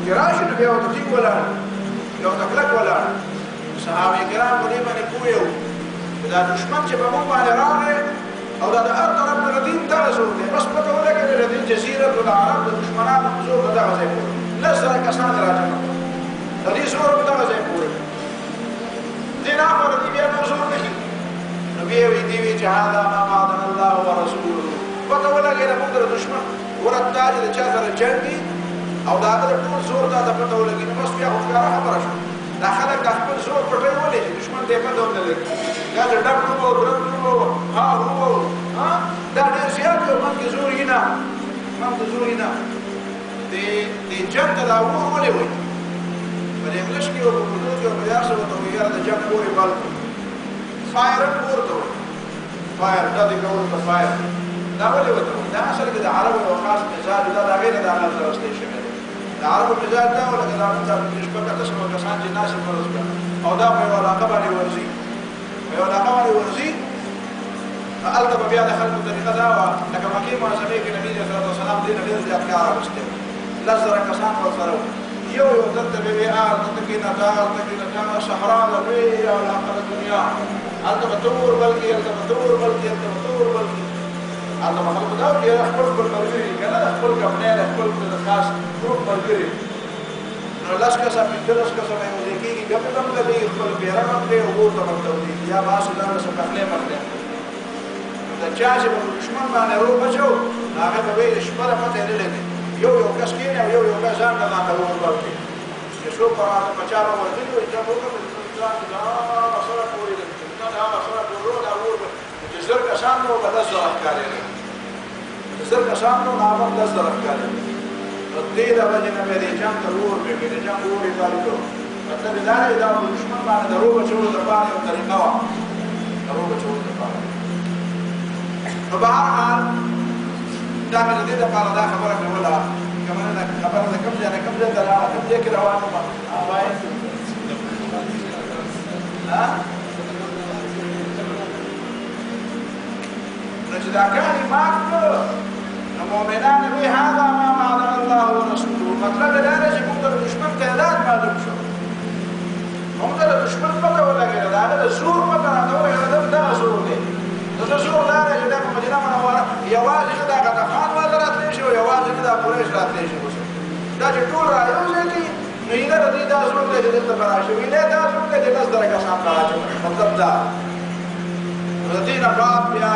چې راشي نو بیا ورته ټینګ ولاړ یو تکلک ولاړ صحابه کرام په دې باندې پوه وو دا دشمن چې په موږ باندې راغی او دا د هر طرف نه دین ته زور دی بس پته ولګېده د دې جزیره العرب د دشمنانو په زور به دغه ځای پورې لس زره کسان راجمع د دې زور به دغه ځای پورې دې نه هغه دې بیا نو زور نه کېږي نو بیا وی دې وی چې هذا ما وعدنا الله ورسوله پته ولګېده موږ د دشمن ورته د چا سره جنګ دي او دا هغه ټول زور دا د پته ولګي نو بس بیا خو ښکاره خبره شوه دا خلک د خپل زور پټوي ولې چې دشمن ته پته ونه لګي دا د ډب ډوبو ډب ها هو ها دا ډېر زیات یو من کې زور یې نه من کې زور یې نه د جنګ ته دا اور ولې وایي په انګلیش کې او په اردو کې او په یارسه ورته وایي یاره د جنګ اور یې بل فایر اور ته وایي فایر دا د کول ته فایر دا ولې ورته وایي دا اصل کې د عربو یو خاص مزاج دا د هغې نه د هغه سره وسلی شوی دی د عربو مزاج دا و لکه دا موږ شپږ اته سوه کسان چې ناست فرض کړه او دا په یوه علاقه باندې ورځي په یوه علاقه باندې ورځي هلته به بیا د خلکو طریقه دا وه لکه مکې معظمې کې نبي علیه صلات وسلام دې نه ډېر زیات کار اخیستی لس زره کسان ورسره وو یو یو دلته به وي دلته کښېنه دا هلته کښېنه دا صحرا ده لویه علاقه د دنیا هلته به تور بلکې هلته به تور بلکې هلته به تور بلکې هلته به خلکو دا وکړي خپل خپل ملګري که نه د خپل کمپنۍ د خپل د خاص ګروپ ملګري نو لس کسه پنځلس کسه به یو ځای کېږي ګپې به هم لګوي خپل پیره به هم کوي اوبو ته به هم تودېږي یا به هسې دغسې پخلی مخلی د چا چې به دشمن باندې رو بچو نو هغه به وایي شپه ده پته یې نه لګي یو یو کس کېني او یو یو کس ځان ته باندې اور بل کړي چې څوک به راته په چا به ورغلي وي چا به وکړل ځان ته هغه سره پورې ده د هغه سره پورې دا اور به چې زر کسان نو به لس زره ښکارېده چې زر کسان نو نو هغه لس زره ښکارېده نو دې د وجې نه بیا دې جنګ ته اور کړي د جنګ اور یې پالي کړو مطلب یې دا دی دا د دشمن باندې د رو بچولو دپاره یو طریقه وه د رو بچولو دپاره نو به هر حال دا مې د دې دپاره دا خبره مې وله که مننه خبره د کوم ځای نه کوم ځای ته لاړه کوم ځای کې روان وم نو چې دا کالي مات کړه نو مؤمنان وایي هذا ما وعدنا الله ورسوله مطلب یې دا دی چې موږ ته د دشمن تعداد معلوم شو موږ ته د دشمن پته ولګېده د هغه د زور پته راته ولګېده دغه زور دی د زور دا دی چې دا په مدینه منوره یوازې نه دا غطفان والا راتلی شي او یوازې نه دا قریش راتلی شي دا چې ټول را یو ځای کړي نو هیله د دوی دا زور دی چې دلته به راشي هیله دا زور دی چې لس زره کسان به راچوي مطلب دا نو د دې نه بعد بیا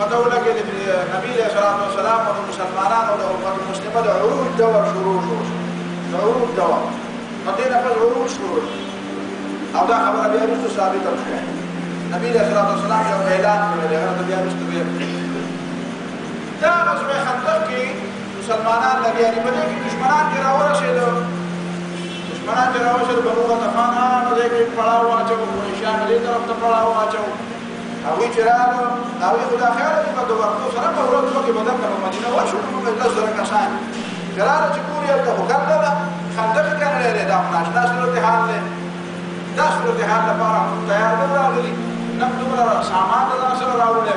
پته ولګېده چې نبي علیه صلات وسلام او د مسلمانانو د امت مسلمه د عروج دور شروع شو د عروج دور نو دې نه پس عروج شروع او دا خبره بیا وروسته ثابته شوه نبی علیه صلات وسلام یو اعلان کړی دی هغه ته بیا وروسته بیا دا غزوه خندق کې مسلمانان لګیا دي په دې کې دشمنان چې راورسېدل دشمنان چې راورسېدل بنو غطفان هغه ځای کې پړاو واچوه قریشیان دې طرف ته پړاو واچوه هغوی چې راغلو هغوی خو دا خیال دی په د ورتو سره په ورځ کې به دلته په مدینه ورشو نو موږ لس زره کسان چې راغله چې کور یې هلته خو کنده ده خندق یې کنه دی دا خو ناشنا صورتحال دی دا صورتحال لپاره موږ تیار نه راغلي نه دومره سامان د ځان سره راوړی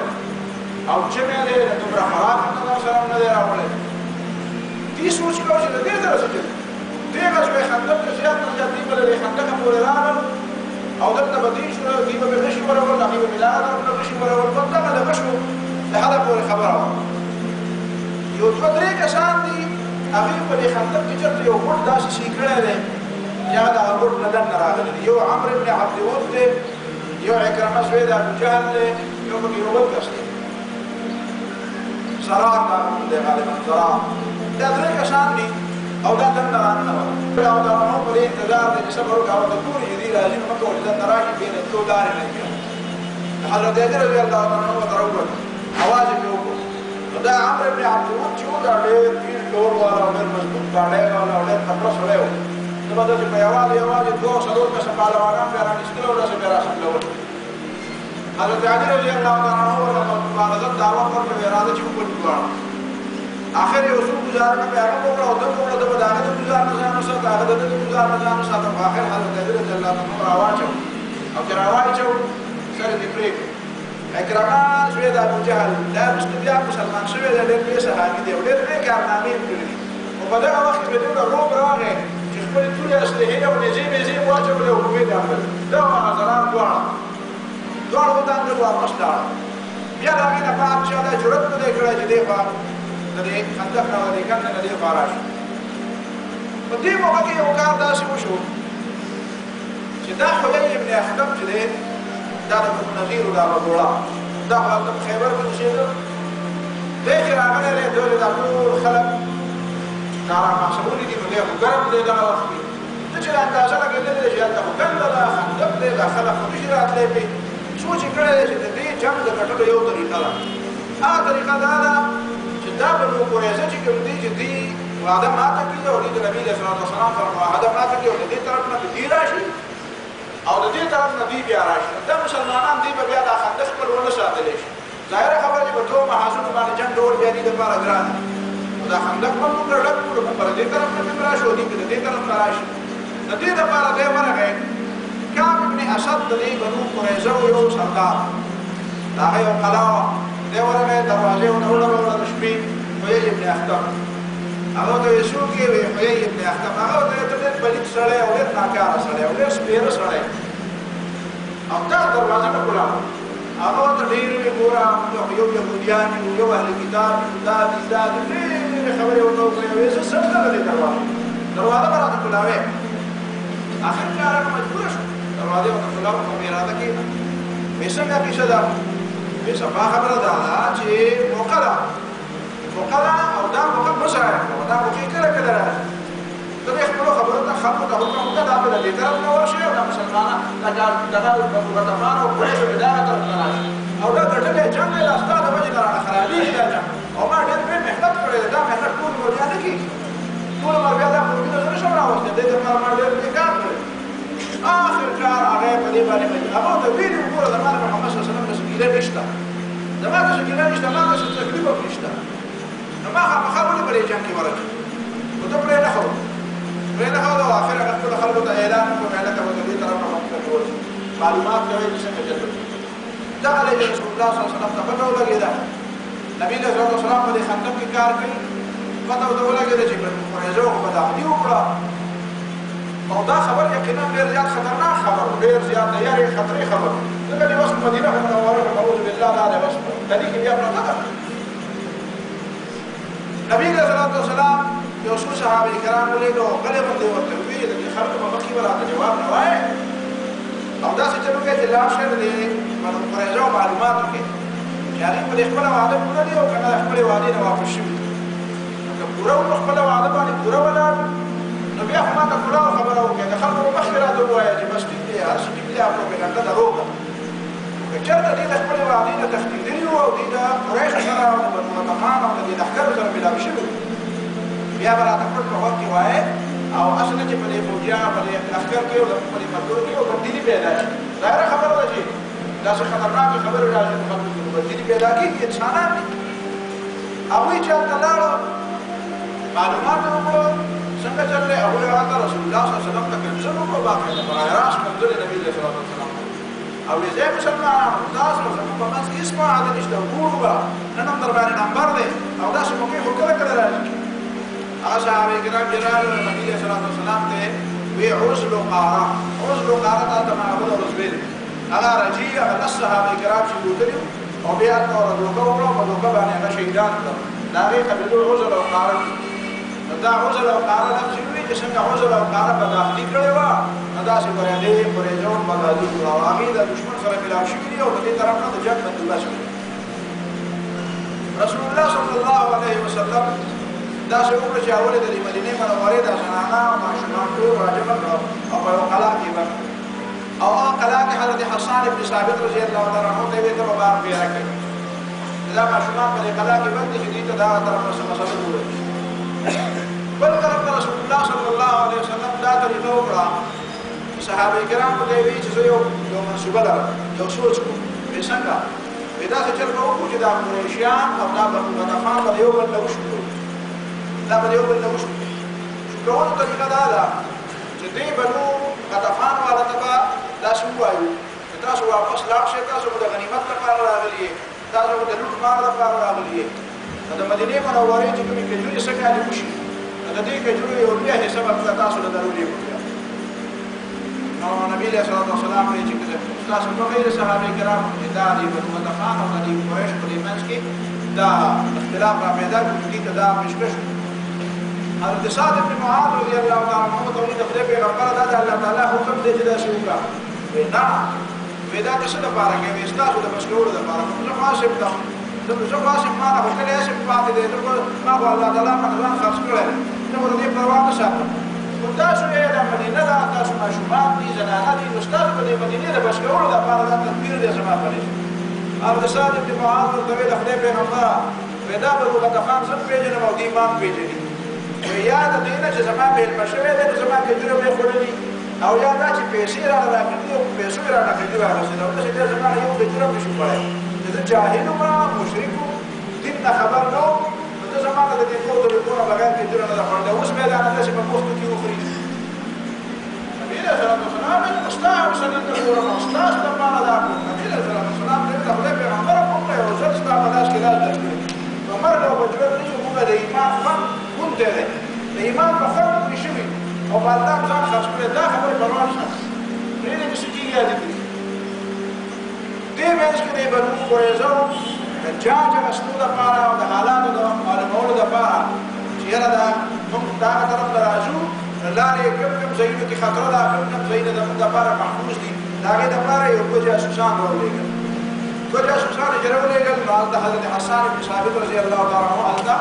او جمع دی دومره خوراک هم د ځان سره هم نه دی راوړی دې سوچ کوو چې د دې ته رسېدلي دې غزوې خندق کې زیات نه زیات دې به له خندقه پورې راغلل او دلته به دې شو دې به غشي ورول هغې به ملاد او غشي ورول په دغه د غشو د هغه پورې خبره وه یو دوه درې کسان دي هغې په دې خندق کې چېرته یو ګوټ داسې سي کړی دی چې هغه د هغه ګوټ نه دننه راغلی دی یو عمرو بن عبدود دی یو عکرمه زوی د ابوجهل دی یو پکې یو بل کس دی زرار دا نوم دی غالبا زرار دا درې کسان دي او دا دننه راننوته او دا نو په دې انتظار دی چې صبر وکړه او د ګوري چې دې راځي نو مه کوه چې دننه راشي بې د تلو لارې نه وي حضرت علي رضي الله عنه ورته راووت اواز یې پرې وکړو نو دا عمرو بن عبدود چې و دا ډېر ډېر ډور والا او ډېر مضبوط ګاډی والا او ډېر تکړه سړی و نو به داسې په یوازې دوه څلور کسه پهلوانان بیا رانیستل او داسې بیا راحملول حضرت علي رضي الله عنه ورته مبارزت دعوت ورکړه ویې راځه چې وکړو دواړه آخر یو څو ګزاره کړه هغه وکړه او ده وکړه ده به د هغه د ګزار نه ځان وساته هغه د ده د ګزار نه ځان وساته خو آخر حضرت علي رضي الله عنه راواچوه او چې راوایي چې سره دې پرېږدي اکرمان زوی د ابو جهل دا وروسته بیا مسلمان شوی دی ډېر لوی صحابي دی او ډېر لوی کارنامې یې کړي دي خو په دغه وخت کې به دومره روب راغی چې خپلې ټولې اسلحې او نېزې مېزې یې واچولې او رومې ته راغلل دغه حضرات دواړه ودانګل واپس لاړل بیا د هغې نه بعد چا دا جرأت نه دی کړی چې دې خوا د دې خندق نه د دې کند نه دې خوا راشي په دې موقع کې یو کار داسې وشو چې دا حیي ابن اخطب چې دی دا د بنو نظیر دا وګوړه دا هلته په خیبر کې اوسېده دی چې راغلی دی دوی دا ټول خلک نارامحسبوني دي نو دی خو ګرم دی دغه وخت کې ته چې اندازه لګېدلې دی چې هلته خو کنده ده خندق دی دا خلک خو نشي راتلی پرې سوچ یې کړی دی چې د دې جنګ د ګټلو یو طریقه ده هغه طریقه دا ده چې دا بنو قریظه چې کوم دي چې دوی وعده ماته کړي او دوی د نبي علیه السلام سره معاهده ماته کړي او د دې طرف نه دوی راشي او د دې طرف نه دوی بیا راشي دا مسلمانان دوی به بیا دا خندق خپل ونه ساتلی شي ظاهره خبره چې په دوه محاذونو باندې جنګ ډول بیا دي دپاره ګران نو دا خندق به موږ ډک کړو موږ به د دې طرف نه هم راشو دوی به د دې طرف نه راشي د دې دپاره دی ورغی کعب ابن اسد د دې بنو قریظه یو سردار د هغه یو قلعه وه دی ورغی دروازې ونه وډبوله د شپې حیي ابن اخطب هغه ته یې څوک یې وی حیي ابن اخطب هغه ته یې ډېر پلیت سړی او ډېر ناکاره سړی او ډېر سپېره سړی او دا دروازه نه کولاوه هغه ورته ډېر وې ګوره یو یهودیان یو یو اهل کتاب دا دي دا دي ډېرې خبرې ورته وکړې وې زه څه نه دې دروازه به راته کولاوې اخر کې هغه مجبوره شو دروازې ورته کولاوه په بې اراده کې وې څنګه کیسه ده وې صفا خبره دا ده چې موقع ده او دا موقع مه ضایع کوه دا موقع کله کله راځي ته دې خپلو خبرو ته خلکو ته حکم وکړه دا به د دې طرف نه ورشي او دا مسلمانان دغه غطفان او قریشو به دغه طرف نه راشي او دا ګټلی جنګ دی دا ستا د وجې نه رانه خرابېږي دا جنګ او ما ډېر ډېر محنت کړی دی دا محنت ټول عمر بیا نه کېږي ټول عمر بیا دا قربونه زه نشم راوستی دې دپاره ما ډېر دې کار کړی آخر کار هغه یې په دې باندې مجبور هغه ورته ویلي وګوره زما د محمد صلی الله علیه وسلم د سکیله نشته زما د سکیله نشته ما داسې تکلیف هم نشته نو ما خامخا ولې په دې جنګ کې ورچې خو ته پرې نه ښه پرې نه ښه او آخر هغه خپلو خلکو ته اعلان وکړو چې هلکه به د دې طرف نه مخکې ورځي معلومات کوئ چې څنګه جلب دغه دی چې رسول الله صلی الله علیه وسلم ته پته ولګېده نبي علیه الصلوة والسلام په دې خندق کې کار کوي پته ورته ولګېده چې بنو قریظه خو به داخلي وکړه او دا خبر یقینا ډېر زیات خطرناک خبر ډېر زیات د یارې خطرې خبر ځکه دې وخت مدینه منوره کې نعوذ بالله دا دی وس دلې کې بیا پرته ده نبي علیه الصلوة والسلام یو څو صحابه کرام ولېږه او غلې باندې ورته وویل د دې خلکو په مخکې به راته جواب نه وایې او داسې چل وکړئ چې لاړ شئ د دې بنو قریظه معلومات وکړئ چې هغوی په دې خپله وعده پوره دي او که نه د خپلې وعدې نه واپس شوي نو که پوره په خپله وعده باندې پوره ولاړ نو بیا خو ما ته کلاو خبره وکړئ د خلکو په مخکې راته ووایه چې بس ټیک دی هر څه ټیک دی پروپېګنډه دروغ ده که چېرته دوی د خپلې وعدې نه تښتېدلي وو او دوی د قریشو سره او د بنو غطفان او د دې لښکرو سره ملاو شوي بیا به راته پټ په غوږ کې وایې او اصل چې په دې فوجیانو په دې لښکر کې او په دې ملګرو کې یو تبدیلي پیدا شي ظاهره خبره ده چې داسې خطرناکې خبرې راځي په خلکو کې تبدیلي پیدا کېږي انسانان دي هغوی چې هلته لاړه معلومات یې وکړه څنګه چل دی هغوی هغه رسول الله صلی الله علیه وسلم ته کنسل وکړه باقاعده براہ راست منزل نبي علیه الصلوة والسلام او ویې ځای مسلمانانو تاسو زموږ په منځ کې هېڅ معاهده نشته وګورو به نن هم در باندې نمبر دی او داسې موقع خو کله کله راځي هغه صحابه کرام چې راغلل نبي علیه الصلوة والسلام ته وی عزل قاره ته هلته معبد ورځ ویل هغه رجي هغه لس صحابه کرام چې بوتلي او بیا هلته ورته دوکه وکړه او په دوکه باندې هغه شهیدان کړل د هغې قبیلو عزل او قاره نو دا عزل او قاره لفظ وي چې څنګه عزل او قاره په داخلي کړې وه نو داسې قریظه هم بغادي کړو او هغې د دشمن سره ملاو شوي دي او د دې طرف نه د جنګ بندوبست کړي رسول الله صلی الله علیه وسلم داسې وکړه چې اول یې د دې مدینې منورې دا زنانه او ماشومان ټول راجمع کړه او په یو قلعه کې بند او هغه قلعه کې حضرت حسان ابن ثابت رضی الله تعالی عنه ته یې ته به بار پیره کوي دا ماشومان په دې قلعه کې بند دي چې دوی ته دغه طرف نه څه مسله جوړوي بل طرف ته رسول الله صلی الله علیه وسلم دا طریقه وکړه چې صحابه کرام ته یې ویل چې زه یو منصوبه لرم یو سوچ کوم وایي څنګه وایي داسې چل به وکړو چې دا قریشیان او دا بنو غطفان به د یو بل نه وشکرو دا به د یو بل نه وشکرو شکرونو طریقه دا ده چې دوی بنو غطفان والا ته به داسې ووایو چې تاسو واپس لاړ شئ، تاسو د غنیمت لپاره راغلي یې، تاسو د لوټ مار لپاره راغلي یې. د مدینې منورې چې کومې کجورې څه کالې وشي د دې کجورې یو لویه حصه به تاسو له درولې وکړه. نو نبي علیه الصلاة والسلام وایي چې تاسو په غیر صحابه کرامو کې دا د بنو غطفان او د قریش په منځ کې دا اختلاف را پیدا کړي چې دا پیشکش حضرت سعد بن معاذ رضی الله تعالی عنہ ته د خدای پیغمبر دا د الله تعالی حکم دی چې دا شی وکړه. نه ودا د څه لپاره کې وستاسو د مشکور د لپاره نو خاصه ده زه خاصه ما نه وکړې چې پاتې دې ما هو الله تعالی په ځان خاص کړل نو دې پروا نه ساتم. تاسو یې د مدینه دا تاسو ماشومان دي زنانه دي نو تاسو په دې مدینه د مشکور د لپاره د تدبیر دې سما پرې حضرت سعد بن معاذ ته د خدای پیغمبر ودا په غطفان سره پیژنه او دې ایمان پیژني یا د دې نه چې زما به مشوي ده زما کې جوړه به خورلي او یا دا چې پیسې را راکړي او پیسې را راکړي راځي نو چې زما یو به جوړه بشو پړای چې جاهل ما مشرک دین نه خبر نو ته زما د دې کوو د کوه بغیر کې جوړه نه راځي اوس به دا نه چې په پوسټ کې وخوري نبی رسول الله صلی الله علیه وسلم مستعد استاد د پاره دا نبی رسول الله صلی الله علیه وسلم د خپل پیغمبر په کومه او ځل ستاسو په لاس کې راځي عمر له بجوړ نه یو موږ د ایمان فن مونته ده د ایمان په فرق کې شوی او په الله ځان خاص کړی دا خبره پروا نه پرې دې چې کیږي دې مېز کې د بنو قریظه د جاج رسول لپاره او د حالاتو د معلومولو لپاره چې یاره دا موږ دا طرف ته راځو لارې کوم ځایونو کې خطر ده کوم ځایونه د موږ لپاره محفوظ دي د هغې دپاره یو دوه جاسوسان راولېږل دوه جاسوسان چې راولېږل نو هلته حضرت حسان بن ثابت رضی الله تعالی عنه هلته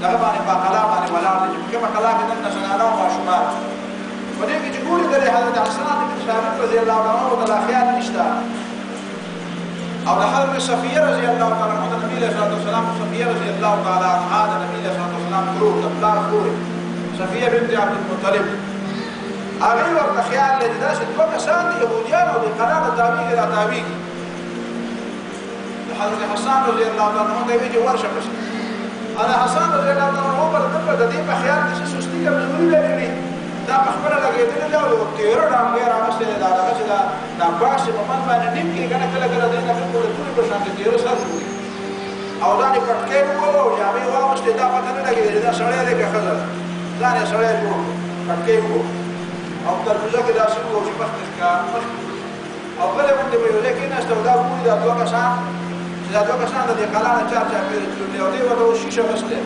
دغه باندې په قلا باندې ولاړ دي چې کومه قلا کې دننه زنانه او ماشومان په دې کې چې ګوري د حضرت حسان بن ثابت رضی الله تعالی عنه د خیال نشته او د حضرت صفیه رضی الله تعالی عنها د نبی صلی الله علیه وسلم صفیه رضی الله تعالی عنها د نبی صلی الله علیه وسلم ورور د پلار خور صفیه بنت عبد المطلب هغه ورته خیال لري دا چې دوه کسان دي يهوديان او د قران تابع را تابع حضرت حسان رضی الله تعالی عنه دوی چې ورشه پښه انا حسان رضی الله تعالی عنه پر د دې په خیال کې سستی کمزوري لري دا په خپل لګېدل دا یو تیر ډانګ راغسته دا چې دا باشه په من باندې نیم کې کنه کله کله دینه په ټول په شان کې تیر سره شوی او دا نه پټکې وو او جامې واغسته دا پته نه لګېدل دا سړی دی که خزر دا نه سړی وو پټکې وو او ترموزه کې دا شنو چې مخکې کا او بل باندې ویل کې نه ستو دا ګوري دا دوه کسان چې دا دوه کسان د قلانه چار پیری تللی او دی ورته شیشه وسته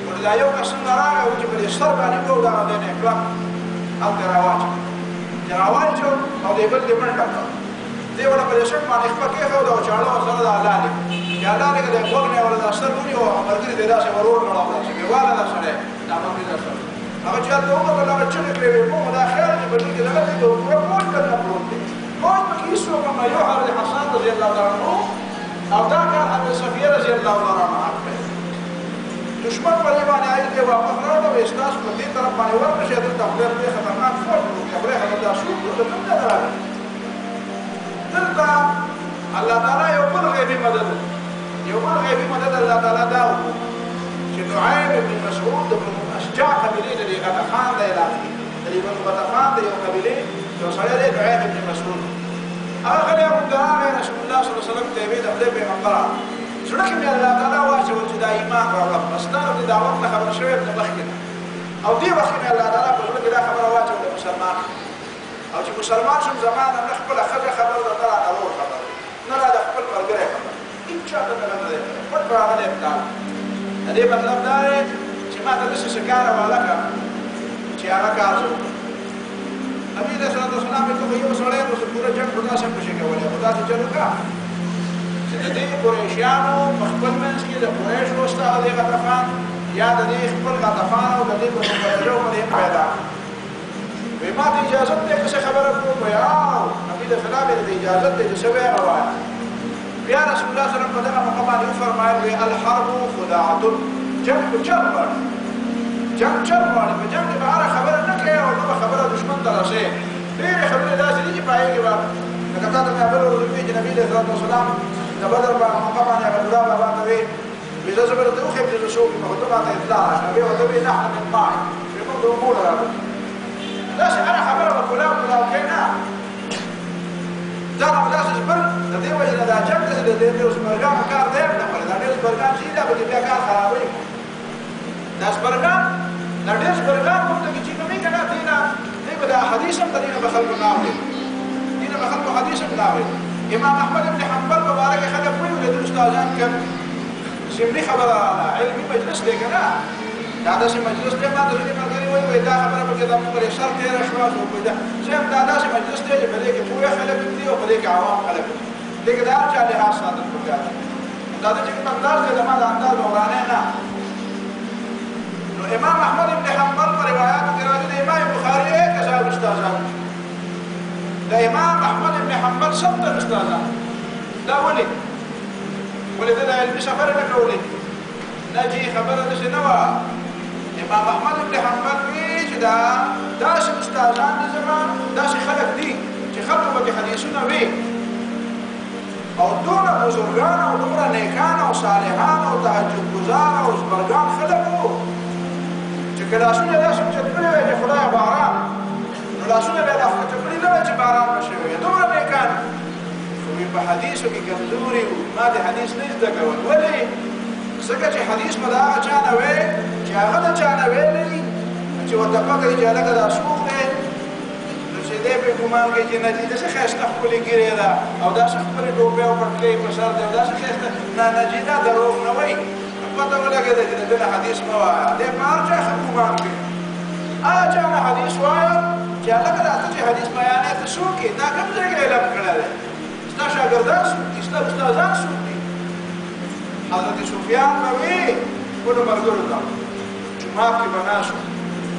ورته یو کس نه راغی او چې په سر باندې کو دا نه کړه او راواچو او دې بل دې منډه کړه دې ولا په شک باندې خپل کې خو دا چاړو سره دا لاله یا لاله کې د وګنه ولا د سر ونی او مرګري دې راسه ورور کړه چې والا دا سره دا باندې دا سره هغه چې ته وګورې دا چې کړې وو دا خیر چې په دې کې دا دې ورور کوټ کړه پروت دی کوم کې یسو کومه یو حضرت حسن رضی الله تعالی عنہ او دا کار حضرت صفیه رضی الله تعالی عنها دشمن په دې باندې آی دې واپس راوړو استاس په دې طرف باندې ورته د خپل په خطرناک فوج کې خبره خبره شو د کوم نه راغله دلته الله تعالی یو بل غیبی مدد الله تعالی دا چې نعیم بن مسعود بن اشجع قبیله دې غطفان د اعلان دې بن غطفان د یو قبیله یو سړی دی نعیم بن مسعود هغه له مدعا رسول الله صلی الله علیه وسلم ته د خپل پیغمبر سره کې الله تعالی واچو چې دا ایمان راوړل مستانه د دعوت نه خبر شوی د مخکې او دې وخت کې الله تعالی په دې دا خبره واچو د مسلمان او چې مسلمان شوم زمانه نه خپل خبر د تعالی اورو خبر نه د خپل پرګره خبر هیڅ چاته نه لري پټ راغلی دا دې مطلب دا دی چې ما ته څه کار ولاکه چې هغه کار وکړ نبی صلی الله علیه وسلم ته یو سړی نو پورا جنگ خدا سره پښې کولې خدا چې چلو کا د دې قریشانو په خپل منځ کې د قریش وسته د غطفان یا د دې خپل غطفان او د دې په مقابله باندې پیدا وي ما ته اجازه ته څه خبره کوم یا نبی د سلام د اجازه ته څه وی روایت بیا رسول الله صلی الله علیه وسلم په باندې فرمایي الحرب خداعه جنگ چرور جنگ په جنگ کې هر خبره نه کوي او نو خبره دشمن ته راشي ډېر خبره داسې دي چې پایږي لکه تاسو مې اول ورته چې نبی صلی الله علیه وسلم د بدر په موقع باندې هغه دا باندې وي بيزه زبر ته خو په شو په خطبه باندې اطلاع نبی او ته نه من معي په موږ موږ راغلی داسې هره خبره به کلاو کلاو کوي نه ځان همداسې زبر د دې وجې نه دا جنګ داسې د دې زبرګانو کار دی هم نه کوي دا ډېر زبرګان چې دا به بیا کار خرابوي دا زبرګان دا ډېر زبرګان موږ ته چې کومې که نه دې نه دې به دا حدیث هم د دې نه به خلکو نه اوري دې نه به خلکو حدیث هم نه اوري امام احمد بن حنبل مبارک خلک وایي د دې استادان کوم سمري خبره علمي مجلس دی که نه دا داسې مجلس دی ما د ځینې ملګري وایي دا خبره پکې دا موږ سر تېره شوه صاحب دا داسې مجلس دی چې په دې کې پوه خلک دي او په دې کې عوام خلک دي دې کې د هر چا لحاظ ساتل پکار دی دا د چې کوم انداز دی زما د انداز ورانه نه نو امام احمد بن حنبل په روایاتو کې راځي د امام بخاري کذاب استادان د امام احمد بن حنبل 70 استادان دا ولې د علمي خبره نه کولې نه چې خبره داسې نه وه امام احمد بن حنبل وی چې دا داسې استادان دي زما داسې خلک دي چې خلکو به حدیثونه وي او دونه بزرګان او دومره نیکان او صالحان او تهجد ګزار او زبرګان خلک وو چې که لاسونه داسې اوچت کړي وی چې خدایه باران نو لاسونه به یې راښکته کړي نه وی چې باران به شوی وي دومره نیکان خو په حدیثو کې کمزوري وو ما د حدیث نه زده کول ولې ځکه چې حدیث به د هغه چا نه وی چې هغه د چا نه ویلی چې ورته پته وي چې هلکه دا څوک دی نو چې دی پرې ګمان کوي چې نه چې داسې ښایسته ښکلې ګیرې ده او داسې ښکلې ټوپۍ او پټکۍ په سر دی او داسې ښایسته نه چې دا دروغ نه وایي پته ولګېده چې د ده نه حدیث مه وایه دی په هر چا ښه ګمان کوي هغه چا نه حدیث وایه چې هلکه دا ته چې حدیث بیانې ته څوک یې دا کوم ځای کې علم کړی دی ستا شاګردان څوک دي ستا استادان څوک دي حضرت سفیان به وي ټولو ملګرو ته جومات کې به ناست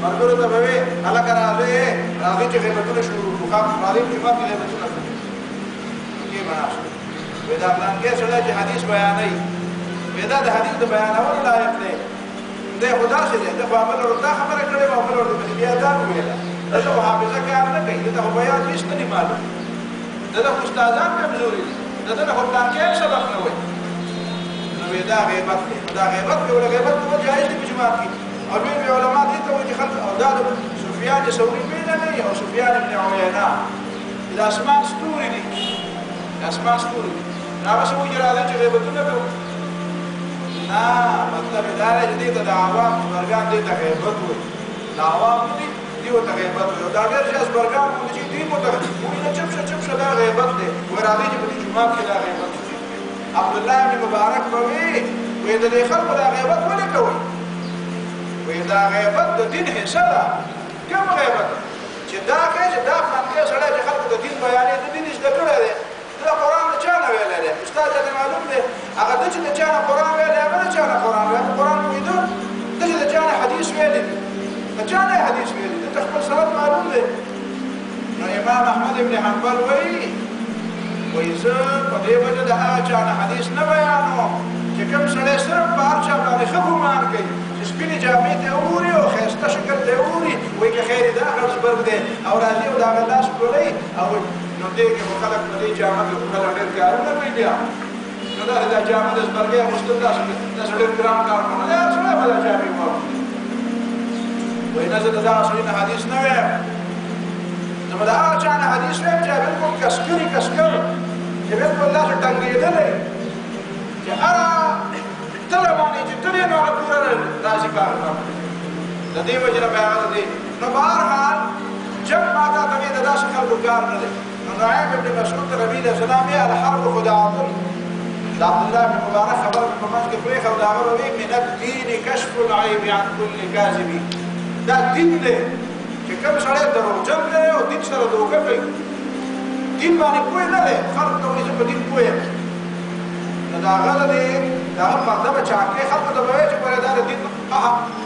ملګرو ته به وي هلکه راځئ چې غیبتونه شروع کړو راځئ جومات کې غیبتونه کوو کې به ناست وایي دا فلانکي سړی چې حدیث بیانوي وایي دا د حدیث د بیانولو لایق دی دی خو داسې دی ده خو بل ورته دا خبره کړې وه بل ورته بیا دا وویله دلته خو حافظه کار نه کوي دلته خو بیان هېڅ نه دي معلوم دلته خو استادان کمزوري دي دلته خو فلانکي سبق نه وایي دا غیبت دی دا غیبت دی ولا غیبت کول جایز دی په جماعت کې او لوی علماء دې ته وایي چې خلک او دا د سفیان ثوري پیژني او سفیان بن عیینه د اسمان ستوري دي اسمان ستوري دي هغه څه وایي راځي چې غیبتونه کوو نه مطلب دا دی چې دې ته د عوام زبرګان دې ته غیبت وایي د عوام دي دې ورته غیبت وایي او دا ډېر چې زبرګان چې دې ورته وایي نه چپ شه دا غیبت دی وایي راځي چې په دې جومات کې دا غیبت عبد الله بن مبارک به وي د دې خلکو دا غیبت ولې کوئ وایي دا غیبت د دین حصه ده کوم غیبت چې دا کوي چې دا فلانکی سړی چې خلکو د دین بیانوي د دین زده کړی دی د قرآن د چا نه ویلی دی استاد ته معلوم دی هغه ده چې د چا نه قرآن ویلی هغه د چا نه قرآن ویلی قرآن پوهېده ده چې د چا نه حدیث ویلی دي د چا نه حدیث ویلی ده ته خپل سند معلوم دی نو امام احمد بن حنبل وایي وایي زه په دې وجه د هغه چا نه حدیث نه بیانوم چې کوم سړی صرف په هر چا باندې ښه ګمان کوي چې سپینې جامې ته وګوري او ښایسته شکل ته وګوري وایي که خیر دا غټ زبرګ دی او راځي او د هغه لاس ټولوي او نو دې کې خو خلک په دې جامه کې خو خلک ډېر کارونه کوي بیا نو داسې دا جامه د زبرګۍ اغوستل داسې ډېر ګران کار نه دی هر سړی به دا جامې واغوندي وایي نه زه د دغه سړي نه حدیث نه وایم زه به د هغه چا نه حدیث وایم چې بلکل کسکر چې بلکل داسې ټنګېدلی چې هره تله باندې چې تلې نو هغه پوره راځي کار د دې وجې نه بیا هغه دی نو بهرحال جنګ ماته ته وایي د داسې خلکو کار نه دی نو نعیم بن مسعود ته نبي علیه السلام یې الحرب خداعة د عبدالله بن مبارک خبره په منځ کې پرېښه د هغه به وایي من الدین کشف العیب عن کل کاذب دا دین دی چې کوم سړی دروغجن دی او دین سره دوکه کوي دین باندې پوه نه دی خلک ته وایي زه په دین پوه یم نو د هغه دی د هغه پرده به چاکې خلکو ته به وایي چې ګورې دا د دین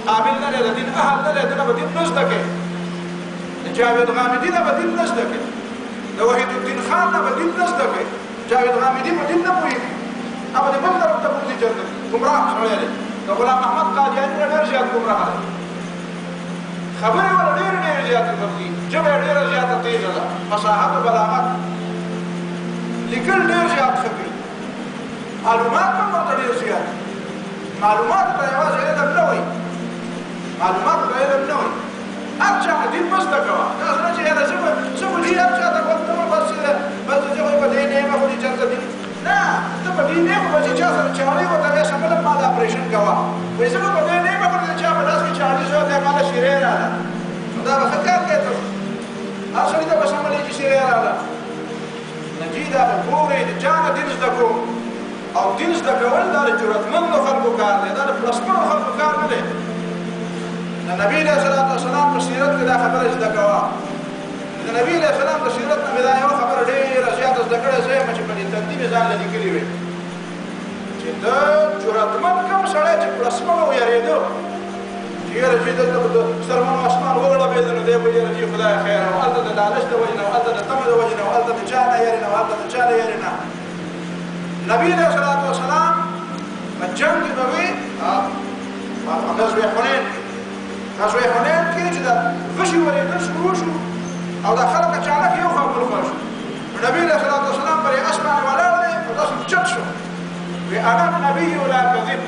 قابل نه دی د دین اهل نه دی دله به دین نه زده کوي د جاوید غامدي نه به دین نه زده کوي د وحید الدین خان نه به دین نه زده کوي جاوید غامدي په دین نه پوهېږي هغه د بل طرف ته بوځي ګمراه سړی دی د غلام محمد قادیاني نه ډېر زیات ګمراه دی خبرې ولا ډېرې زیاتې کوي ژبه یې ډېره زیاته تېزه ده فصاحت او بلاغت لیکل ډېر زیات ښه کوي معلومات هم ورته ډېر زیات معلوماتو ته یوازې علم نه وایي معلوماتو ته علم نه وایي هر چا دین مه زده کوه داسې نه چې یاره زه به دې هر چا ته ورکومه بس زه خو په دې نه یم خو دې چېرته دین نه ته په دې نه یم خو چې چا سره چاړې ورته بیا شمله ما د اپرېشن کوه وایي زه به په دې نه یم خو د چا په لاس کې چاړې شوه دی ما له شیرې راغله نو دا به ښه کار کوې ته هر سړي ته به شملې چې شیرې راغله نجي دا به ګورې د چا نه دین زده کوم او دین زده کول دا د جرأتمندو خلکو کار دی دا د پلسمنو خلکو کار نه دی د نبي علیه الصلاة والسلام په سیرت کې دا خبره زده کوه د نبي علیه السلام د سیرت نه مې دا یوه خبره ډېره زیاته زده کړې زه یم چې په دې تندي مې ځان له لیکلي وې چې د جرأتمند کوم سړی چې پلسمنو ویرېده چې یاره چې دلته به د سترمنو اسمان وغړبېده نو دی به یاره چې خدای خیر او هلته د لالچ د وجې نه او هلته د تمې د وجې نه او هلته د چا نه یارې نه او هلته د چا نه یارې نه نبی علیه الصلاة والسلام په جنګ کې به وي غزوه حنین غزوه حنین کې چې د غشي ورېدل شروع شو او دا خلک اچانک یو خوا بل خوا شو نبی علیه الصلاة والسلام پرې اس باندې ولاړ دی او داسې چت شو وی انا النبي لا کذب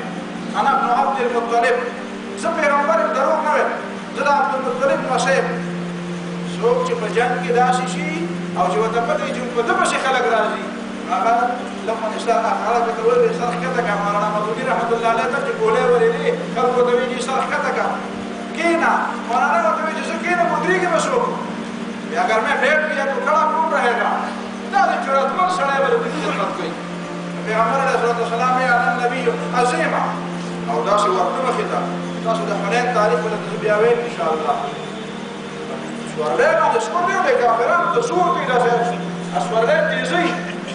انا ابن عبد المطلب زه پیغمبر یم دروغ نه وایم زه د عبدالمطلب لمسی یم څوک چې په جنګ کې داسې شي او چې ورته پته وي چې په ده پسې خلک راځي هغه لما نشتغل خلک ورته وویل سر ښکته کړه مولانا مودودي رحمت الله علیه ته چې ګولۍ ورېدې خلک ورته وایي چې سر ښکته کړه کېنه مولانا ورته وایي چې زه کېنم ودرېږم به څوک یا اگر میں بیٹھ گیا تو کھڑا کون رہے گا دا د جرأتمند سړی به د دین خدمت کوي پیغمبر علیه الصلاة والسلام یې علی النبي عظیمه او داسې ورته مخې ته تاسو د حنین تاریخ به درته بیا ویم انشاءالله سورلی باندې سورلی دی کافرانو ته زور کوي داسې سورلی تیزۍ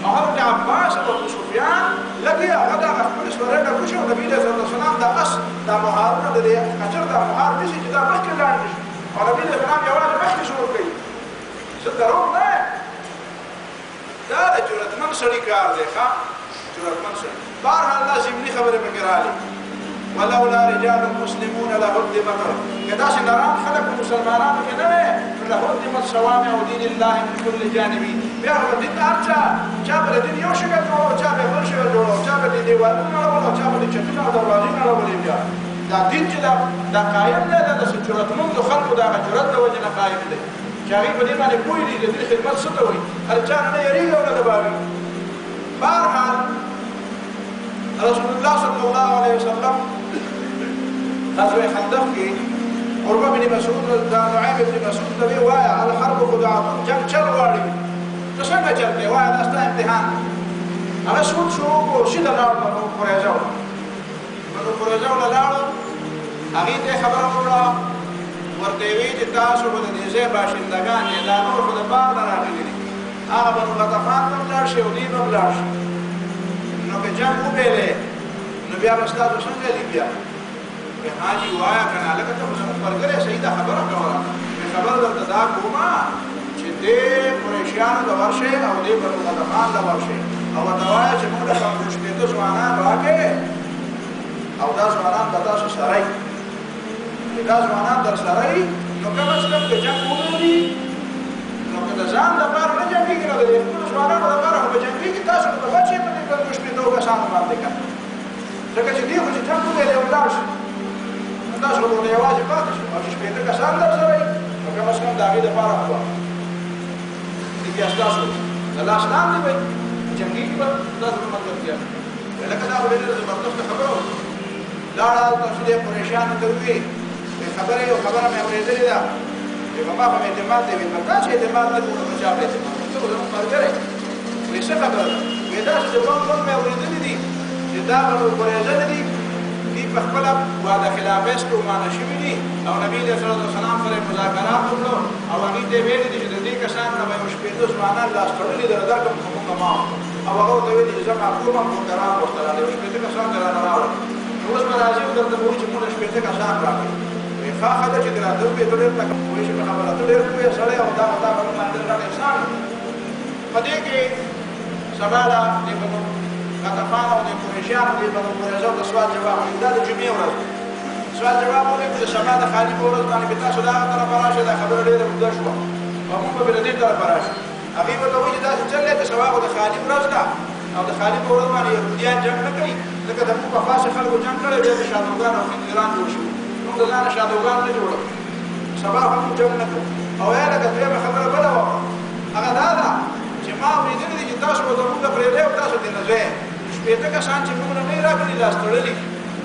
او ابن عباس او ابو سفیان لکه هغه دغه خپل سورلی نه کوشي او نبي علیه الصلاة والسلام دا اس دا مهارونه د دې کچر دا مهار نیسي چې دا مخکې لاړ نه شي او نبي علیه السلام یوازې مخکې زور کوي زه دروغ نه دا د جرأتمند سړي کار دی ښه جرأتمند سړي بهرحال دا ضمني خبرې پکې راغلې ولولا رجال مسلمون لهدمت که داسې نران خلک په مسلمانانو کې نه وی نو لهدمت صوامع دین الله من کل جانب بیا خو به دین هر چا به د دین یو شکل جوړو چا به بل شکل جوړو چا به د دیوالونه اړول چا به د چتونو او دروازې اړولې بیا دا دین چې دا قایم دی دا د جرأتمندو خلکو د هغه جرأت د وجې نه قایم دی چې هغوی په دې باندې پوه دي د دې خدمت څه ته وایي هر چا نه یېرېږي او نه دباوي بهرحال رسول الله صلی الله علیه وسلم غزوه خندق کې عروه بن مسعود دا نعیم بن مسعود ته وایي وایه الحرب خداع جنګ چل غواړي ته څنګه چل کوې وایه دا ستا امتحان هغه سود شروع کړو سیده لاړو بنو قریظه له لاړو هغې ته یې خبره وکړه ورته یې وایي چې تاسو به د دې ځای باشندګان یې دا نور خو د بار نه راغلي دي هغه بنو غطفان ته هم لاړ شي او دوی به هم لاړ شي نو که جنګ وبیلې نو بیا به ستاسو څنګه دي بیا حاجی وایا کنه لکه ته زموږ ملګری صحیح دا خبره کوله خبره درته دا کومه چې دې قریشیانو ته ورشئ او دې بنو غطفان ته ورشئ او ورته وایه چې موږ د پنځوس شپېته ځوانان راکړې او دا ځوانان به تاسو سره وي چې دا ځوانان در سره وي نو کم از کم که جنګ وګوري نو که د ځان لپاره نه جنګېږي نو د دې خپلو ځوانانو لپاره خو به جنګېږي تاسو به بچئ په دې پنځوس شپېتو کسانو باندې که ځکه چې دې خو چې جنګ وویلی ولاړ شي تاسو به ورته یوازې پاتې شو او چې شپېته کسان در سره وي نو کم از کم د هغې دپاره خو دې بیا ستاسو د لاس لاندې به جنګېږي به ستاسو په ملګرتیا لکه دا خو ډېره زبردسته خبره وه لاړه هلته چې دې قریشیانو ته وویې خبره یو خبره مې اورېدلې ده چې په ما خو مې اعتماد دی ویل تا چې اعتماد نه کوو نو په چا به اعتماد کوو ته خو زموږ ملګری وایي څه خبره ده وایي داسې زموږ مې اورېدلي دي چې دا بنو قریظه نه دي په خپله وعده خلافۍ ستومانه شوي دي او نبي علیه الصلاة والسلام سره یې مذاکرات وکړو او هغوی ته یې ویلي دي چې د دې کسانو نه به یو شپېته ځوانان لاس تړلي در درکړم خو موږ ما او هغه ورته ویلي چې زه معقول یم نوکران ورته راغلي یو شپېته کسان دې رانه راوړل نو اوس به راځي او درته به وایي چې موږ شپېته کسان راکړي وایي ښه ښه ده چې دې راته وکړې ته ډېر تکلیف وایي چې په خبره ته ډېر پوهه سړی او دا به ډېر ګڼ انسان په دې کې سبا ده دې بنو غطفان او د قریشیانو دې بنو قریظه ته سوال جواب وایي دا د جمعې ورځ سوال جواب وکړي چې د سبا د خالي په ورځ باندې به تاسو د هغه طرفه راشئ دا خبره ډېره اوږده شوه او موږ به د دې طرفه راشو هغوی ورته وایي چې داسې چل دی چې سبا خو د خالي ورځ ده او د خالي په ورځ باندې یهودیان جنګ نه کوي ځکه د موږ په خاصه خلکو جنګ کړی بیا به شادوګان او خنزیران جوړ شوي موږ د ځانه شادوګان نه جوړوو سبا هم جنة او يا لك دویمه خبره بله وه هغه دا ده چې ما اورېدلي دي چې تاسو به زموږ نه پرېږدئ او تاسو ترې نه ځئ شپېته کسان چې موږ نه نه یې راغلي لاس تړلي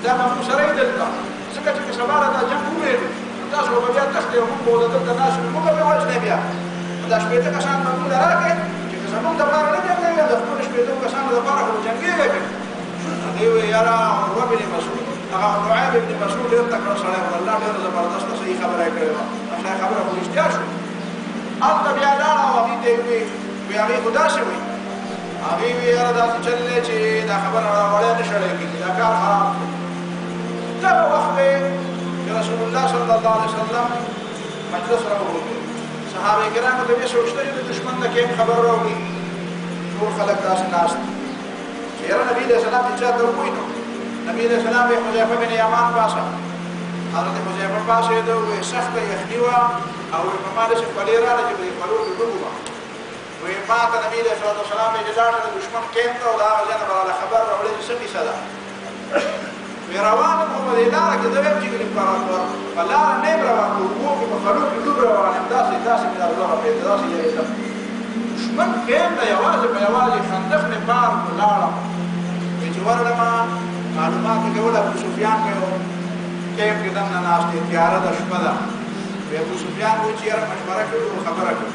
دا به موږ سره یې دلته ځکه چې که سبا را دا جنګ وویلو تاسو به بیا تښتئ او موږ به اوس دلته ناست یو موږ به وژنئ بیا دا شپېته کسان به موږ له راکړئ چې که زموږ دپاره نه جنګوي د خپلو شپېتو کسانو دپاره خو جنګېږئ که هغې وویل یاره عروه بن مسعود هغه نعیم بن مسعود ډېر تکړه سړی و الله ډېره زبردسته صحیح خبره یې کړې وه دا خبره خو رښتیا شوه هلته بیا لاړه او هغې ته یې وویل وی هغې خو داسې وایي هغې وی یاره داسې چل دی چې دا خبره راوړی نه شړی کېږي دا کار خراب دی دغه وخت دی چې رسول الله صلی الله علیه وسلم مجلس راوغوښتل صحابه کرامو ته یې سوچتل د دشمن د کیم خبر راوړي ټول خلک داسې ناست چې یاره نبي علیه السلام چې چا ته ووایي نو نبي علیه السلام یې حذیفه بن یمان پاسه حضرت حذیفه پاسېده وایي سخته یخني وه او وایي په ما داسې خولې راغله چې په دې خولو کې ډوب وه وی ما ته نبی علیه السلام یې لاړه د دشمن کیم ته او د هغه ځای نه به راله خبر راوړی چې څه کیسه ده وی روان یم خو په دې لاره کې زه ویم چې په لاره نه یم روان په اوبو کې په خلو کې ډوب روان یم داسې مې دا زړه راپرېږده داسې یېرېدم دشمن کیم ته یوازې په یوازې خندق مې پار کړو لاړم وی چې ورغلمه معلومات مې کول ابو سفیان مې کیم کې دننه ناست دی تیاره ده شپه ده وی ابو سفیان وایي چې یاره مشوره کړو خبره کړو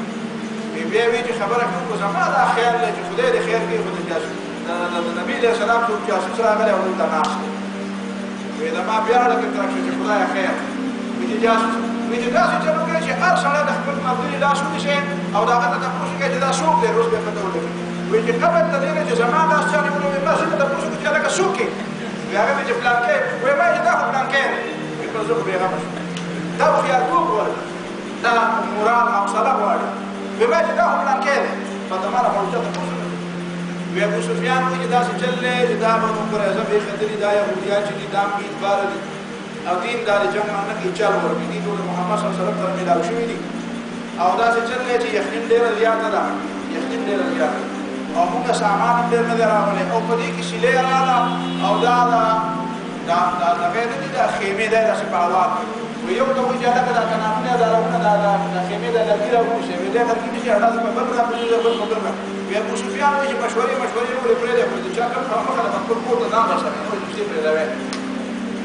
بیا وی چې خبره کوم زما دا خیال دی چې خدای دې خیر کړي خو د جاسوس د نبي علیه السلام څوک جاسوس راغلی او دلته ناست دی وی د ما بیا لکه ترک شو چې خدایه خیر وی چې جاسوس وی چې داسې چل وکړئ چې هر سړی د خپل ملګري لاس ونیسئ او د هغه نه تپوس وکړئ چې دا څوک دی روز به پته ولګي وی چې قبل تر دې نه چې زما لاس چا نیولی وي بس زه تپوس وکړو چې هلکه څوک یې وی هغه مې چې پلانکی وی ما چې دا خو پلانکی دی وی په زه خو بېغمه شوم دا هوښیارتوب غواړي دا مورال حوصله غواړي وی چې دا خو پلانکی دی په دمانه خو چاته پوس نه وی ابو سفیان وایي چې داسې چل دی چې دا به موږ پر اعظم ایښودلي دا یهودیان چې دي دا هم بیدباره دي او دین دا د جنګ نه کوي چل ورکړي دي ټول محمد صلی الله علیه وسلم سره میلاو شوي دي او داسې چل دی چې یخني ډېره زیاته ده یخني ډېره زیاته او موږ سامان هم ډېر نه دی راغلی او په دې کې سیلې راغله او دا دغې نه دي دا خیمې دی داسې په هوا کې وی یو ته وایي چې هلکه دا کنارونه دا رغونه دا خیمې دا لرګي راونیسئ وی دی لرګي نشي هډه په بل راپرېږده بل په بل را وی ابو سفیان وایي چې مشورې ولې پرېږدی خو د چا کم مخه ده په خپل کور ته ځان رسوي نورې دوستي پرېږدوی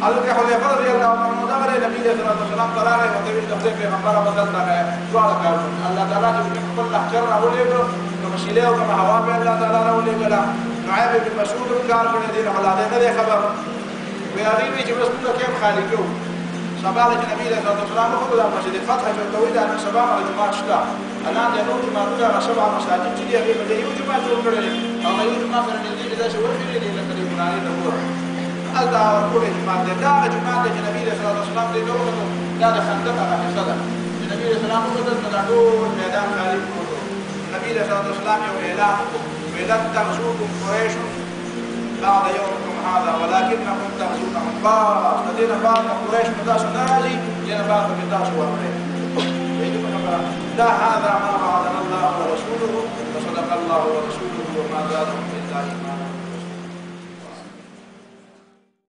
هلته حذیفه رضي الله عنه دغلی نبي علیه الصلاة والسلام ته راغی ورته ویل د خدای پیغمبره به دلته دواړه کارونه الله تعالی چې خپل لښکر راولېږه که وسیلې او که هوا به الله تعالی راولېږله نعیم بن مسعود هم کار کړی دی نو الله دی نه دی خبر وی هغې وایي چې بس موږ کیم خالي کوو سبا چې نبی علیه الصلاة والسلام وکړو دا مسجد فتح چې ورته وایي دا نن سبا هغه جومات شته الان د نور جوماتونه هغه 7 مساجد چې دي هغې به یو جومات جوړ کړی دی او هغه یو جومات سره نږدې چې داسې ورغلي دي لکه د ګنارې ته ګوره هلته ورکولی جومات دی دا هغه جومات دی چې نبي علیه الصلاة والسلام دې ته وکتل دا د خندق هغه حصه ده چې نبي علیه السلام وکتل نو دا ټول میدان خالي پروت و نبي علیه الصلاة والسلام یو اعلان وکړو ویل لن تغزوکم قریش بعد يومكم هذا ولكنكم تغزونهم بعض الذين بعد قريش متاسو نازي لنا بعد متاسو وامرين لا هذا ما وعدنا الله ورسوله وصدق الله ورسوله وما زادهم الا ايمانا